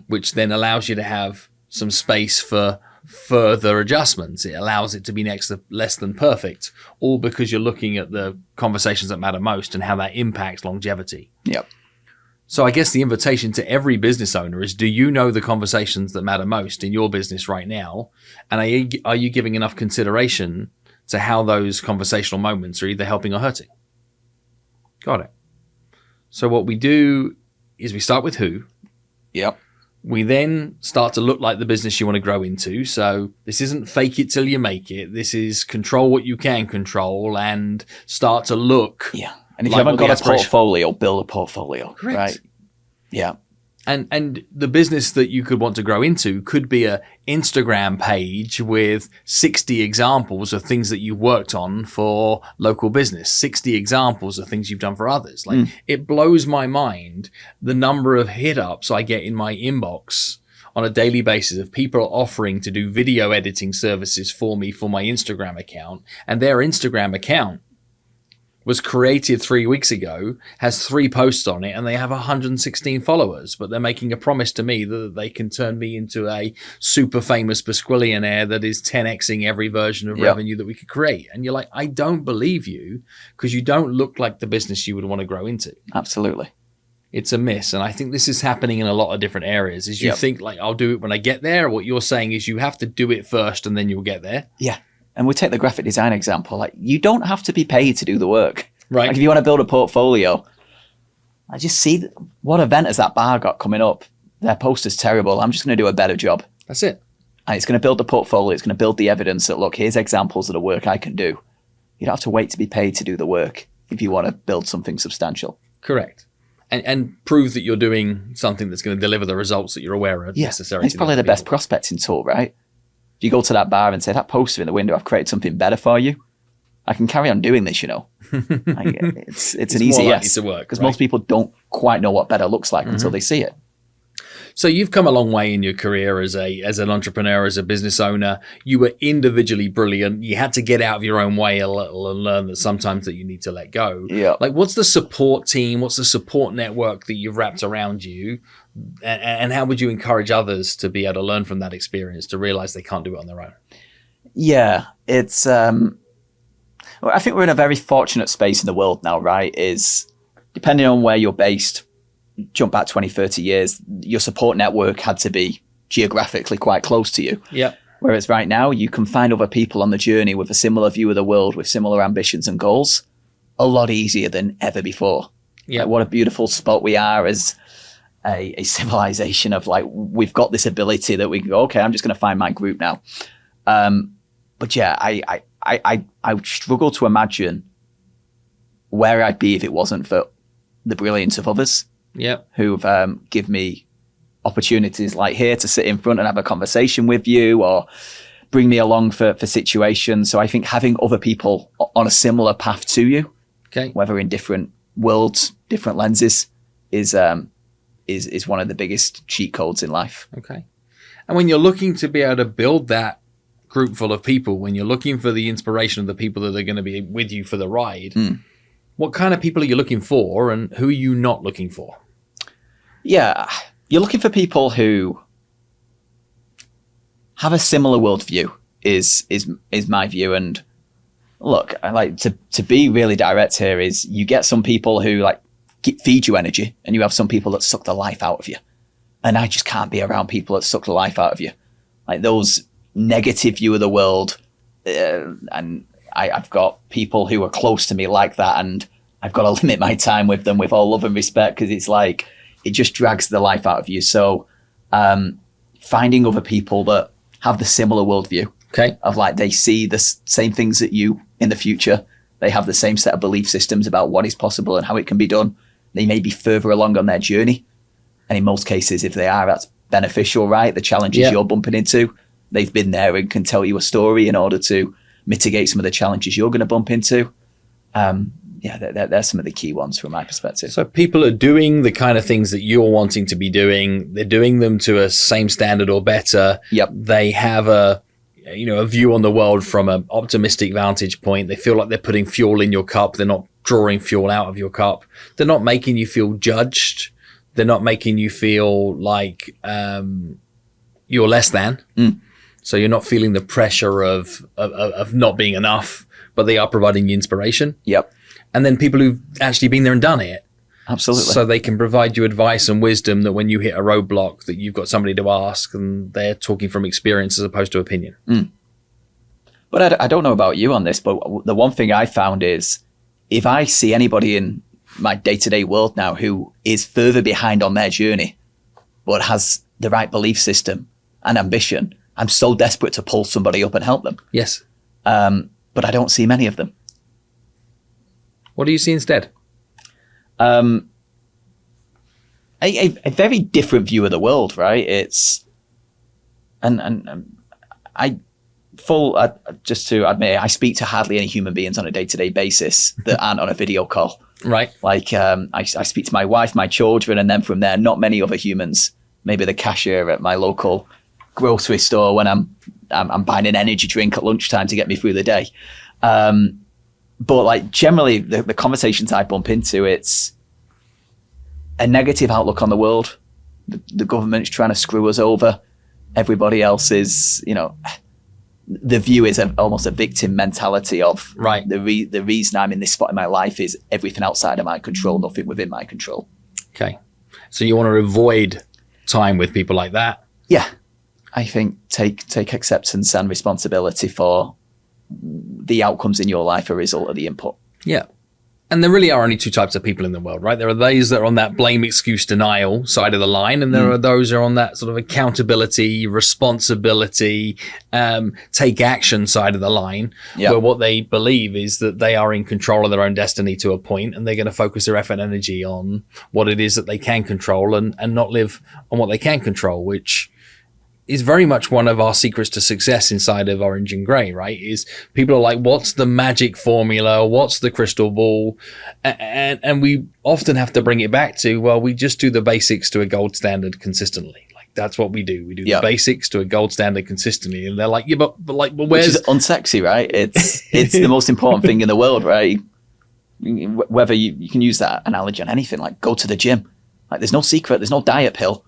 which then allows you to have some space for further adjustments. It allows it to be less than perfect, all because you're looking at the conversations that matter most and how that impacts longevity. Yep. So I guess the invitation to every business owner is, do you know the conversations that matter most in your business right now? And are you giving enough consideration to how those conversational moments are either helping or hurting? Got it. So what we do is we start with who. Yep. We then start to look like the business you want to grow into. So this isn't fake it till you make it. This is control what you can control and start to look. Yeah. And if like you haven't what the got a aspiration- portfolio, build a portfolio. Correct. Right. Yeah. And the business that you could want to grow into could be a Instagram page with 60 examples of things that you've worked on for local business, 60 examples of things you've done for others. Like it blows my mind the number of hit ups I get in my inbox on a daily basis of people offering to do video editing services for me for my Instagram account, and their Instagram account was created 3 weeks ago, has 3 posts on it, and they have 116 followers, but they're making a promise to me that they can turn me into a super famous Basquillionaire that is 10xing every version of revenue that we could create. And you're like, I don't believe you, because you don't look like the business you would want to grow into. Absolutely. It's a miss. And I think this is happening in a lot of different areas. Is you think like, I'll do it when I get there. What you're saying is you have to do it first and then you'll get there. Yeah. And we take the graphic design example. Like, you don't have to be paid to do the work. Right. Like, if you want to build a portfolio, I just see what event has that bar got coming up. Their poster's terrible. I'm just going to do a better job. That's it. And it's going to build the portfolio. It's going to build the evidence that, look, here's examples of the work I can do. You don't have to wait to be paid to do the work if you want to build something substantial. Correct. And prove that you're doing something that's going to deliver the results that you're aware of necessary. It's probably the best prospecting tool, right? If you go to that bar and say, that poster in the window, I've created something better for you, I can carry on doing this, you know. It's an easy more likely yes. to work, because right? most people don't quite know what better looks like until they see it. So you've come a long way in your career as an entrepreneur, as a business owner. You were individually brilliant. You had to get out of your own way a little and learn that sometimes that you need to let go. Yeah. Like, what's the support team? What's the support network that you've wrapped around you? And how would you encourage others to be able to learn from that experience, to realize they can't do it on their own? Yeah, it's. I think we're in a very fortunate space in the world now, right? Is depending on where you're based, jump back 20, 30 years, your support network had to be geographically quite close to you. Yeah. Whereas right now, you can find other people on the journey with a similar view of the world, with similar ambitions and goals, a lot easier than ever before. Yeah. Like, what a beautiful spot we are as a civilization of, like, we've got this ability that we can go, okay, I'm just going to find my group now. But yeah, I struggle to imagine where I'd be if it wasn't for the brilliance of others. Yeah. Who've give me opportunities like here to sit in front and have a conversation with you, or bring me along for situations. So I think having other people on a similar path to you, Okay. whether in different worlds, different lenses, is one of the biggest cheat codes in life. Okay. And when you're looking to be able to build that group full of people, when you're looking for the inspiration of the people that are going to be with you for the ride, what kind of people are you looking for, and who are you not looking for? Yeah, you're looking for people who have a similar worldview. Is my view. And look, I like to be really direct here. Is you get some people who like feed you energy, and you have some people that suck the life out of you. And I just can't be around people that suck the life out of you, like those negative view of the world. And I've got people who are close to me like that, and I've got to limit my time with them with all love and respect, because it's like, it just drags the life out of you. So finding other people that have the similar worldview, Okay. of like, they see the same things that you in the future. They have the same set of belief systems about what is possible and how it can be done. They may be further along on their journey. And in most cases, if they are, that's beneficial, right? The challenges you're bumping into, they've been there and can tell you a story in order to mitigate some of the challenges you're going to bump into. They're some of the key ones from my perspective. So people are doing the kind of things that you're wanting to be doing. They're doing them to a same standard or better. Yep. They have a view on the world from an optimistic vantage point. They feel like they're putting fuel in your cup. They're not drawing fuel out of your cup. They're not making you feel judged. They're not making you feel like you're less than. So you're not feeling the pressure of not being enough, but they are providing you inspiration. Yep. And then people who've actually been there and done it. Absolutely. So they can provide you advice and wisdom that when you hit a roadblock that you've got somebody to ask and they're talking from experience as opposed to opinion. But I don't know about you on this, but the one thing I found is if I see anybody in my day-to-day world now who is further behind on their journey, but has the right belief system and ambition, I'm so desperate to pull somebody up and help them. Yes. But I don't see many of them. What do you see instead? A very different view of the world, right? It's just to admit, I speak to hardly any human beings on a day-to-day basis that aren't on a video call. Right. Like I speak to my wife, my children, and then from there, not many other humans. Maybe the cashier at my local grocery store when I'm buying an energy drink at lunchtime to get me through the day. But like generally, the conversations I bump into, it's a negative outlook on the world. The government's trying to screw us over. Everybody else is, the view is almost a victim mentality of right. The reason I'm in this spot in my life is everything outside of my control, nothing within my control. Okay. So you want to avoid time with people like that? Yeah. I think take acceptance and responsibility for the outcomes in your life a result of the input. Yeah. And there really are only two types of people in the world, right? There are those that are on that blame, excuse, denial side of the line. And there are those that are on that sort of accountability, responsibility, take action side of the line, where what they believe is that they are in control of their own destiny to a point, and they're going to focus their effort and energy on what it is that they can control and not live on what they can control, which is very much one of our secrets to success inside of Orange and Grey, right? Is people are like, what's the magic formula? What's the crystal ball? And we often have to bring it back to, well, we just do the basics to a gold standard consistently. Like that's what we do. We do the basics to a gold standard consistently. And they're like, yeah, but where's... Which is unsexy, right? It's the most important thing in the world, right? Whether you can use that analogy on anything, like go to the gym. Like there's no secret, there's no diet pill.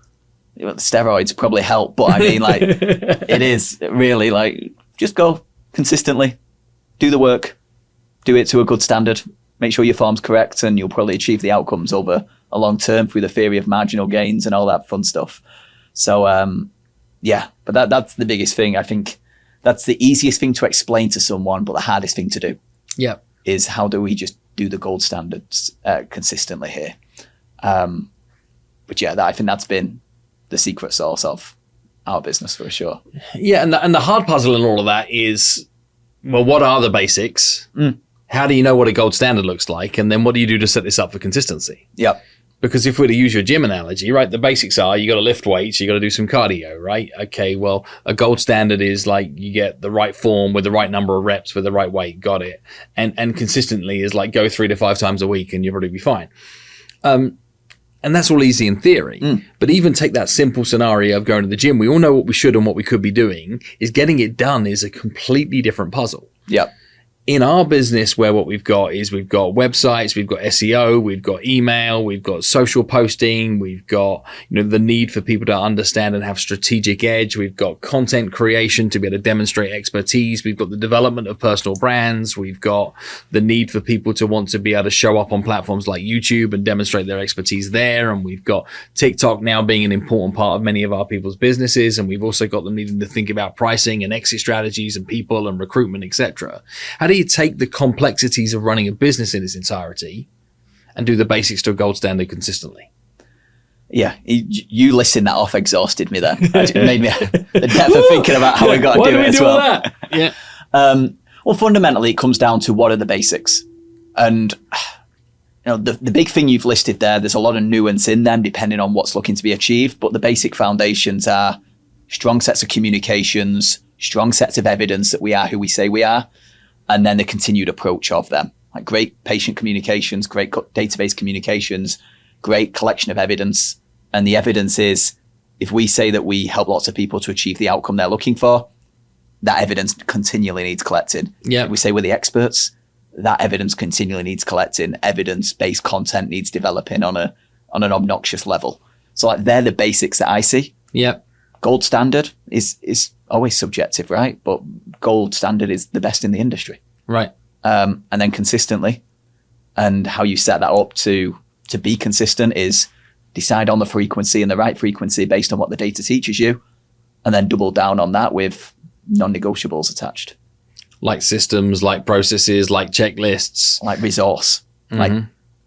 Steroids probably help, but I mean, like, it is really like, just go consistently, do the work, do it to a good standard, make sure your form's correct, and you'll probably achieve the outcomes over a long term through the theory of marginal gains and all that fun stuff. So, but that's the biggest thing. I think that's the easiest thing to explain to someone, but the hardest thing to do. Yeah. Is how do we just do the gold standards consistently here? But yeah, I think that's been the secret sauce of our business for sure. Yeah, and the hard puzzle in all of that is, well, what are the basics? How do you know what a gold standard looks like? And then what do you do to set this up for consistency? Yep. Because if we're to use your gym analogy, right, the basics are you got to lift weights, you got to do some cardio, right? Okay, well, a gold standard is like you get the right form with the right number of reps with the right weight, got it. And consistently is like go 3 to 5 times a week and you'll probably be fine. And that's all easy in theory. But even take that simple scenario of going to the gym. We all know what we should and what we could be doing. Is getting it done is a completely different puzzle. Yep. In our business, where what we've got is we've got websites, we've got SEO, we've got email, we've got social posting, we've got the need for people to understand and have strategic edge, we've got content creation to be able to demonstrate expertise, we've got the development of personal brands, we've got the need for people to want to be able to show up on platforms like YouTube and demonstrate their expertise there, and we've got TikTok now being an important part of many of our people's businesses, and we've also got them needing to think about pricing and exit strategies and people and recruitment, etc. How do you take the complexities of running a business in its entirety and do the basics to a gold standard consistently? Yeah, you listing that off exhausted me then. It made me the depth of thinking about how we got to do it as well. That? Yeah. Well, fundamentally, it comes down to what are the basics. And the big thing you've listed there's a lot of nuance in them depending on what's looking to be achieved. But the basic foundations are strong sets of communications, strong sets of evidence that we are who we say we are, and then the continued approach of them. Like great patient communications, great database communications, great collection of evidence. And the evidence is, if we say that we help lots of people to achieve the outcome they're looking for, that evidence continually needs collecting. Yeah. If we say we're the experts, that evidence continually needs collecting. Evidence-based content needs developing on an obnoxious level. So like they're the basics that I see. Yep. Gold standard is always subjective, right? But gold standard is the best in the industry. Right. And then consistently, and how you set that up to be consistent is decide on the frequency and the right frequency based on what the data teaches you, and then double down on that with non-negotiables attached. Like systems, like processes, like checklists. Like resource, like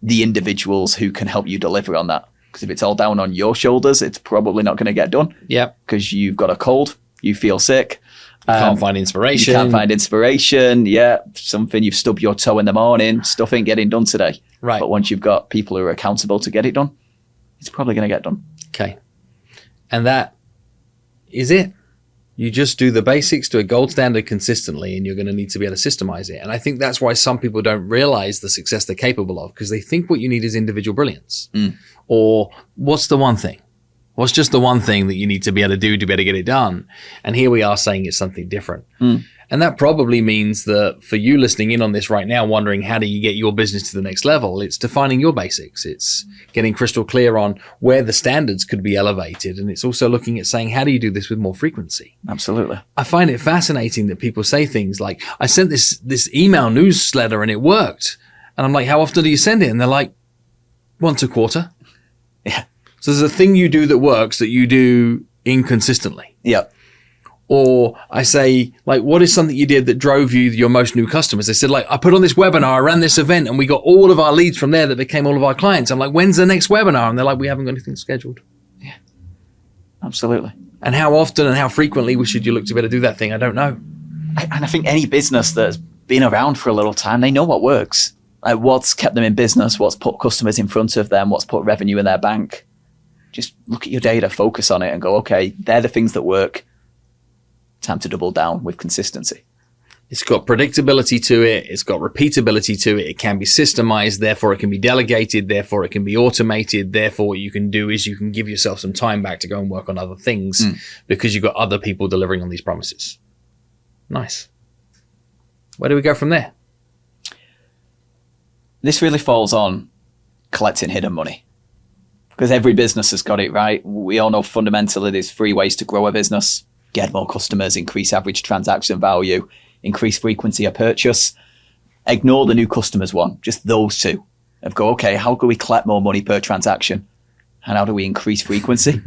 the individuals who can help you deliver on that. Because if it's all down on your shoulders, it's probably not going to get done. Yep. Because you've got a cold, you feel sick. Can't find inspiration. You can't find inspiration. Yeah, something you've stubbed your toe in the morning. Stuff ain't getting done today. Right. But once you've got people who are accountable to get it done, it's probably going to get done. Okay. And that is it. You just do the basics to a gold standard consistently, and you're going to need to be able to systemize it. And I think that's why some people don't realize the success they're capable of, because they think what you need is individual brilliance. Or what's the one thing? What's just the one thing that you need to be able to do to be able to get it done? And here we are saying it's something different. And that probably means that for you listening in on this right now, wondering how do you get your business to the next level, it's defining your basics. It's getting crystal clear on where the standards could be elevated. And it's also looking at saying, how do you do this with more frequency? Absolutely. I find it fascinating that people say things like, I sent this email newsletter and it worked. And I'm like, how often do you send it? And they're like, once a quarter. Yeah. So there's a thing you do that works that you do inconsistently. Yep. Or I say, like, what is something you did that drove you your most new customers? They said, like, I put on this webinar, I ran this event, and we got all of our leads from there that became all of our clients. I'm like, when's the next webinar? And they're like, we haven't got anything scheduled. Yeah. Absolutely. And how often and how frequently should you look to be able to do that thing? I don't know. And I think any business that's been around for a little time, they know what works. Like what's kept them in business, what's put customers in front of them, what's put revenue in their bank. Just look at your data, focus on it, and go, okay, they're the things that work. Time to double down with consistency. It's got predictability to it. It's got repeatability to it. It can be systemized. Therefore, it can be delegated. Therefore, it can be automated. Therefore, what you can do is you can give yourself some time back to go and work on other things because you've got other people delivering on these promises. Nice. Where do we go from there? This really falls on collecting hidden money. Because every business has got it right. We all know fundamentally there's 3 ways to grow a business. Get more customers, increase average transaction value, increase frequency of purchase. Ignore the new customers one, just those 2. Of go, okay, how can we collect more money per transaction? And how do we increase frequency?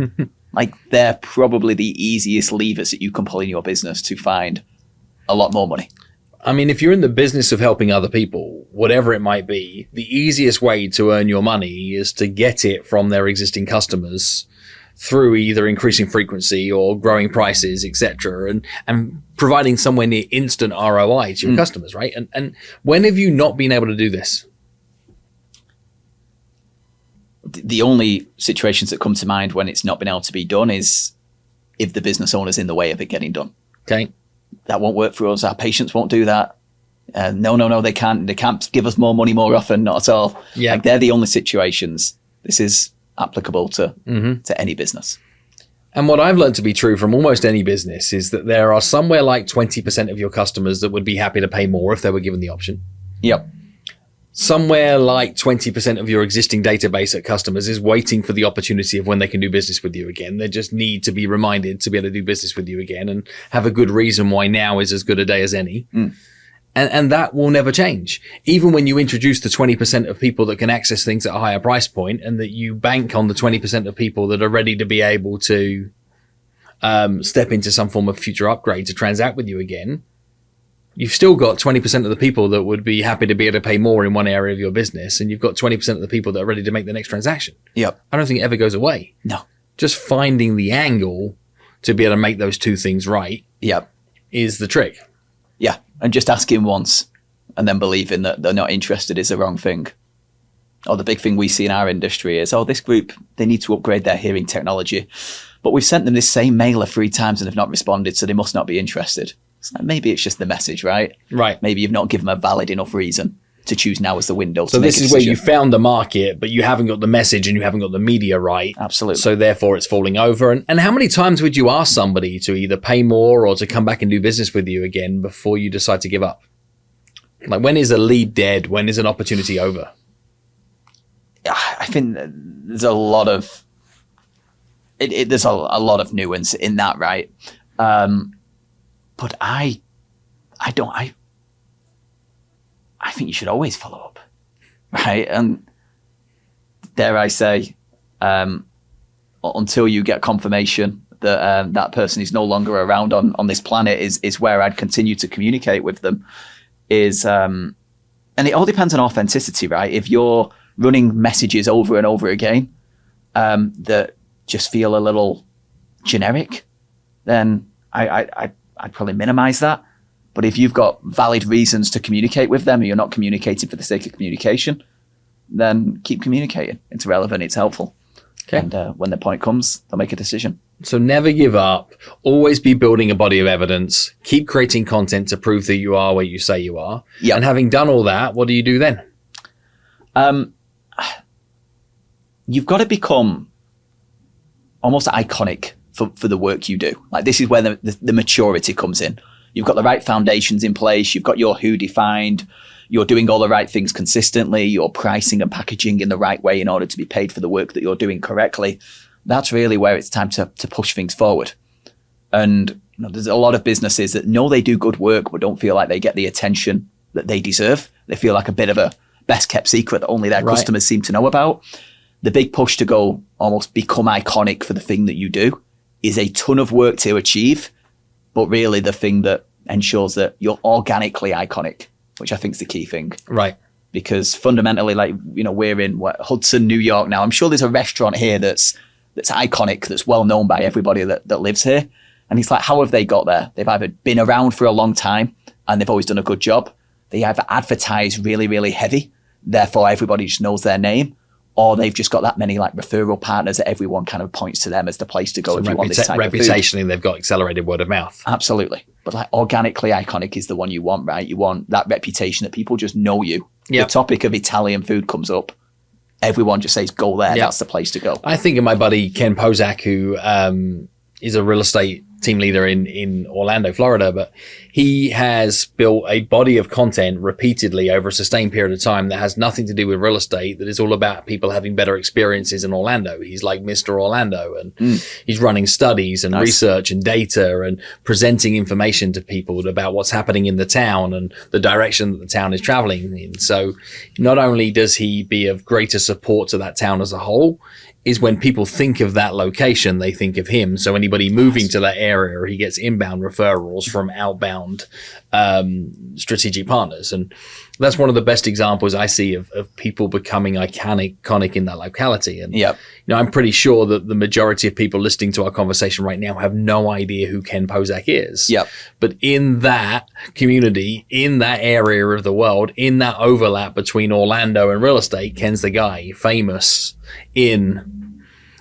Like they're probably the easiest levers that you can pull in your business to find a lot more money. I mean, if you're in the business of helping other people, whatever it might be, the easiest way to earn your money is to get it from their existing customers through either increasing frequency or growing prices, etc., and providing somewhere near instant ROI to your customers, right? And when have you not been able to do this? The only situations that come to mind when it's not been able to be done is if the business owner's in the way of it getting done. Okay. That won't work for us. Our patients won't do that. No, they can't. They can't give us more money more often. Not at all. Yeah. Like they're the only situations. This is applicable to any business. And what I've learned to be true from almost any business is that there are somewhere like 20% of your customers that would be happy to pay more if they were given the option. Yep. Somewhere like 20% of your existing database of customers is waiting for the opportunity of when they can do business with you again. They just need to be reminded to be able to do business with you again and have a good reason why now is as good a day as any. And that will never change. Even when you introduce the 20% of people that can access things at a higher price point and that you bank on the 20% of people that are ready to be able to step into some form of future upgrade to transact with you again, you've still got 20% of the people that would be happy to be able to pay more in one area of your business. And you've got 20% of the people that are ready to make the next transaction. Yep. I don't think it ever goes away. No. Just finding the angle to be able to make those 2 things right Yep. is the trick. Yeah. And just asking once and then believing that they're not interested is the wrong thing. Or the big thing we see in our industry is, this group, they need to upgrade their hearing technology. But we've sent them this same mailer 3 times and have not responded, so they must not be interested. So maybe it's just the message, right? Right. Maybe you've not given them a valid enough reason to choose now as the window. So this is where you found the market, but you haven't got the message and you haven't got the media right. Absolutely. So therefore it's falling over. And how many times would you ask somebody to either pay more or to come back and do business with you again before you decide to give up? Like, when is a lead dead? When is an opportunity over? I think there's a lot of there's a lot of nuance in that, right? But I think you should always follow up, right? And dare I say, until you get confirmation that that person is no longer around on this planet, is where I'd continue to communicate with them. And it all depends on authenticity, right? If you're running messages over and over again that just feel a little generic, then I'd probably minimize that. But if you've got valid reasons to communicate with them and you're not communicating for the sake of communication, then keep communicating. It's relevant, it's helpful. Okay. And when the point comes, they'll make a decision. So never give up. Always be building a body of evidence. Keep creating content to prove that you are where you say you are. Yep. And having done all that, what do you do then? You've got to become almost iconic for the work you do. Like, this is where the maturity comes in. You've got the right foundations in place. You've got your who defined. You're doing all the right things consistently. You're pricing and packaging in the right way in order to be paid for the work that you're doing correctly. That's really where it's time to push things forward. And there's a lot of businesses that know they do good work, but don't feel like they get the attention that they deserve. They feel like a bit of a best kept secret that only their customers seem to know about. The big push to go almost become iconic for the thing that you do is a ton of work to achieve, but really the thing that ensures that you're organically iconic, which I think is the key thing. Right. Because fundamentally, we're in Hudson, New York now. I'm sure there's a restaurant here that's iconic, that's well known by everybody that lives here. And it's like, how have they got there? They've either been around for a long time and they've always done a good job. They either advertise really, really heavy, therefore everybody just knows their name, or they've just got that many referral partners that everyone kind of points to them as the place to go if you want this type of food. Reputationally, they've got accelerated word of mouth. Absolutely. But organically iconic is the one you want, right? You want that reputation that people just know you. Yep. The topic of Italian food comes up. Everyone just says, go there. Yep. That's the place to go. I think of my buddy Ken Pozak, who is a real estate team leader in Orlando, Florida, but he has built a body of content repeatedly over a sustained period of time that has nothing to do with real estate, that is all about people having better experiences in Orlando. He's like Mr. Orlando, and he's running studies and research and data and presenting information to people about what's happening in the town and the direction that the town is traveling in. So not only does he be of greater support to that town as a whole, is when people think of that location, they think of him. So anybody moving to that area, he gets inbound referrals from outbound strategic partners. And that's one of the best examples I see of people becoming iconic in that locality. And I'm pretty sure that the majority of people listening to our conversation right now have no idea who Ken Pozak is. But in that community, in that area of the world, in that overlap between Orlando and real estate, Ken's the guy, famous in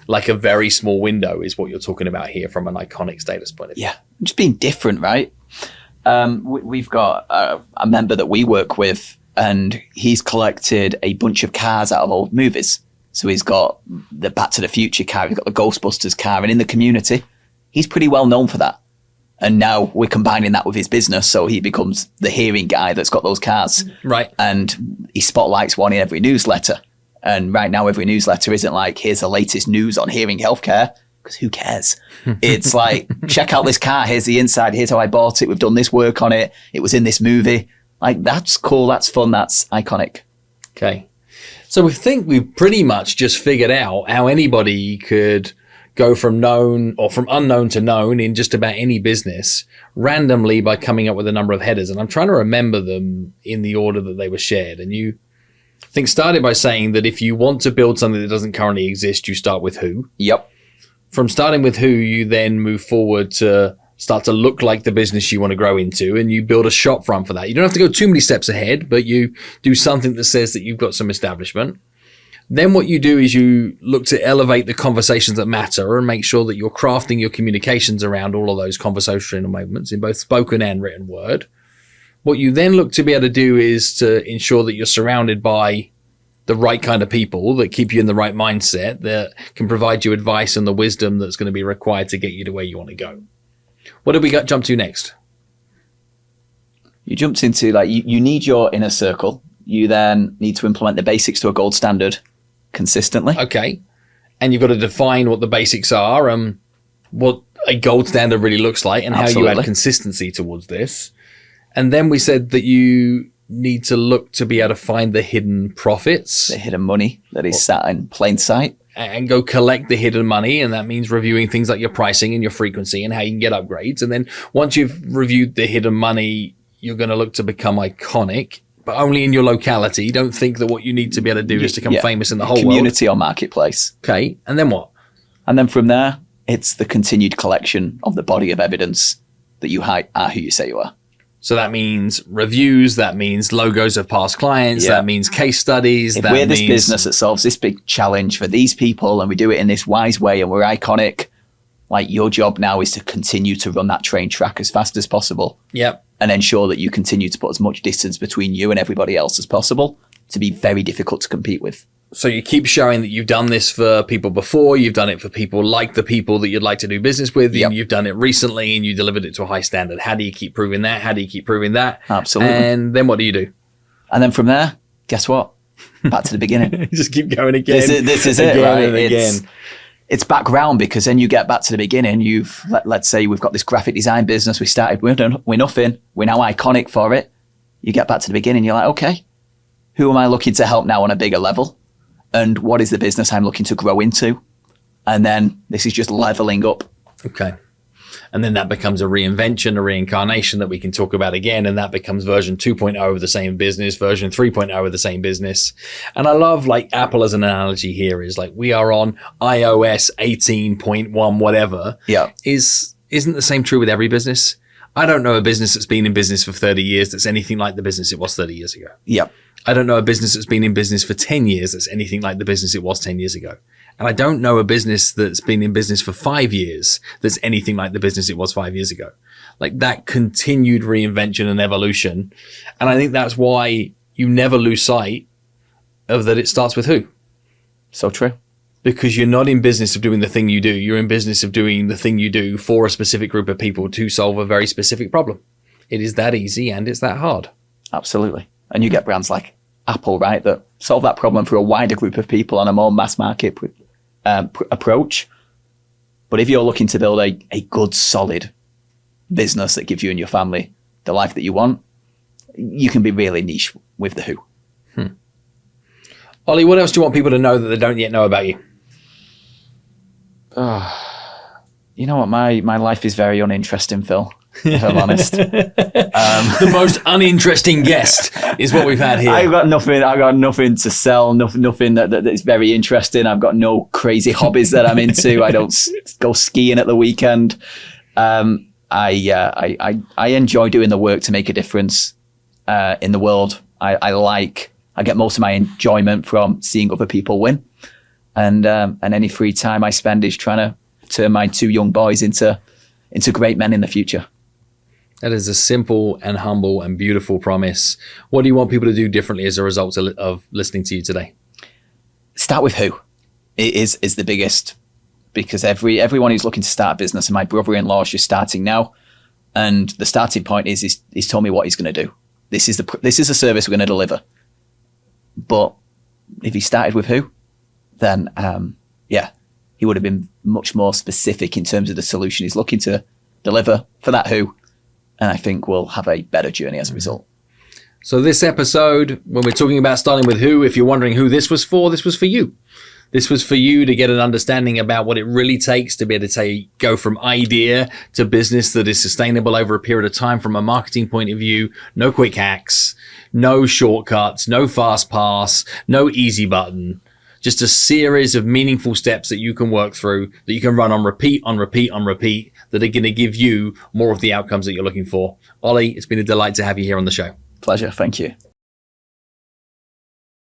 like a very small window is what you're talking about here from an iconic status point of view. Just being different, right? We've got a member that we work with, and he's collected a bunch of cars out of old movies. So he's got the Back to the Future car, he's got the Ghostbusters car, and in the community, he's pretty well known for that. And now we're combining that with his business, so he becomes the hearing guy that's got those cars. Right. And he spotlights one in every newsletter. And right now, every newsletter isn't like, here's the latest news on hearing healthcare, because who cares? It's like, check out this car. Here's the inside. Here's how I bought it. We've done this work on it. It was in this movie. Like, that's cool. That's fun. That's iconic. Okay. So we think we've pretty much just figured out how anybody could go from known or from unknown to known in just about any business randomly by coming up with a number of headers. And I'm trying to remember them in the order that they were shared. And you started by saying that if you want to build something that doesn't currently exist, you start with who. Yep. From starting with who, you then move forward to start to look like the business you want to grow into, and you build a shop front for that. You don't have to go too many steps ahead, but you do something that says that you've got some establishment. Then what you do is you look to elevate the conversations that matter and make sure that you're crafting your communications around all of those conversational moments in both spoken and written word. What you then look to be able to do is to ensure that you're surrounded by the right kind of people that keep you in the right mindset, that can provide you advice and the wisdom that's going to be required to get you to where you want to go. What did we jump to next? You jumped into you need your inner circle. You then need to implement the basics to a gold standard consistently. Okay. And you've got to define what the basics are and what a gold standard really looks like and Absolutely. how you add consistency towards this. And then we said that you need to look to be able to find the hidden profits. The hidden money that is sat in plain sight. And go collect the hidden money. And that means reviewing things like your pricing and your frequency and how you can get upgrades. And then once you've reviewed the hidden money, you're going to look to become iconic, but only in your locality. Don't think that what you need to be able to do is to become famous in the whole community or marketplace. Okay. And then what? And then from there, it's the continued collection of the body of evidence that you are who you say you are. So that means reviews, that means logos of past clients, that means case studies. If we're this business that solves this big challenge for these people and we do it in this wise way and we're iconic, like your job now is to continue to run that train track as fast as possible. Yep. And ensure that you continue to put as much distance between you and everybody else as possible to be very difficult to compete with. So you keep showing that you've done this for people before, you've done it for people like the people that you'd like to do business with, and you've done it recently and you delivered it to a high standard. How do you keep proving that? How do you keep proving that? Absolutely. And then what do you do? And then from there, guess what? Back to the beginning. Just keep going again. This is again it, right? And again. It's background because then you get back to the beginning. Let's say we've got this graphic design business. We started with nothing. We're now iconic for it. You get back to the beginning. You're like, okay, who am I looking to help now on a bigger level? And what is the business I'm looking to grow into? And then this is just leveling up. Okay. And then that becomes a reinvention, a reincarnation that we can talk about again. And that becomes version 2.0 of the same business, version 3.0 of the same business. And I love Apple as an analogy here is we are on iOS 18.1, whatever. Yeah. Isn't the same true with every business? I don't know a business that's been in business for 30 years that's anything like the business it was 30 years ago. Yep. I don't know a business that's been in business for 10 years that's anything like the business it was 10 years ago. And I don't know a business that's been in business for 5 years that's anything like the business it was 5 years ago. That continued reinvention and evolution. And I think that's why you never lose sight of that it starts with who. So true. Because you're not in business of doing the thing you do. You're in business of doing the thing you do for a specific group of people to solve a very specific problem. It is that easy and it's that hard. Absolutely. And you get brands like Apple, right, that solve that problem for a wider group of people on a more mass market approach. But if you're looking to build a good, solid business that gives you and your family the life that you want, you can be really niche with the who. Ollie, what else do you want people to know that they don't yet know about you? You know what? My life is very uninteresting, Phil, if I'm honest. The most uninteresting guest is what we've had here. I've got nothing to sell, nothing that is very interesting. I've got no crazy hobbies that I'm into. I don't go skiing at the weekend. I enjoy doing the work to make a difference in the world. I get most of my enjoyment from seeing other people win. And any free time I spend is trying to turn my 2 young boys into great men in the future. That is a simple and humble and beautiful promise. What do you want people to do differently as a result of listening to you today? Start with who. It is the biggest, because everyone who's looking to start a business, and my brother-in-law is just starting now, and the starting point is he's told me what he's going to do. This is a service we're going to deliver. But if he started with who, then he would have been much more specific in terms of the solution he's looking to deliver for that who. And I think we'll have a better journey as a result. So this episode, when we're talking about starting with who, if you're wondering who this was for you. This was for you to get an understanding about what it really takes to be able to go from idea to business that is sustainable over a period of time from a marketing point of view. No quick hacks, no shortcuts, no fast pass, no easy button. Just a series of meaningful steps that you can work through, that you can run on repeat, that are going to give you more of the outcomes that you're looking for. Ollie, it's been a delight to have you here on the show. Pleasure. Thank you.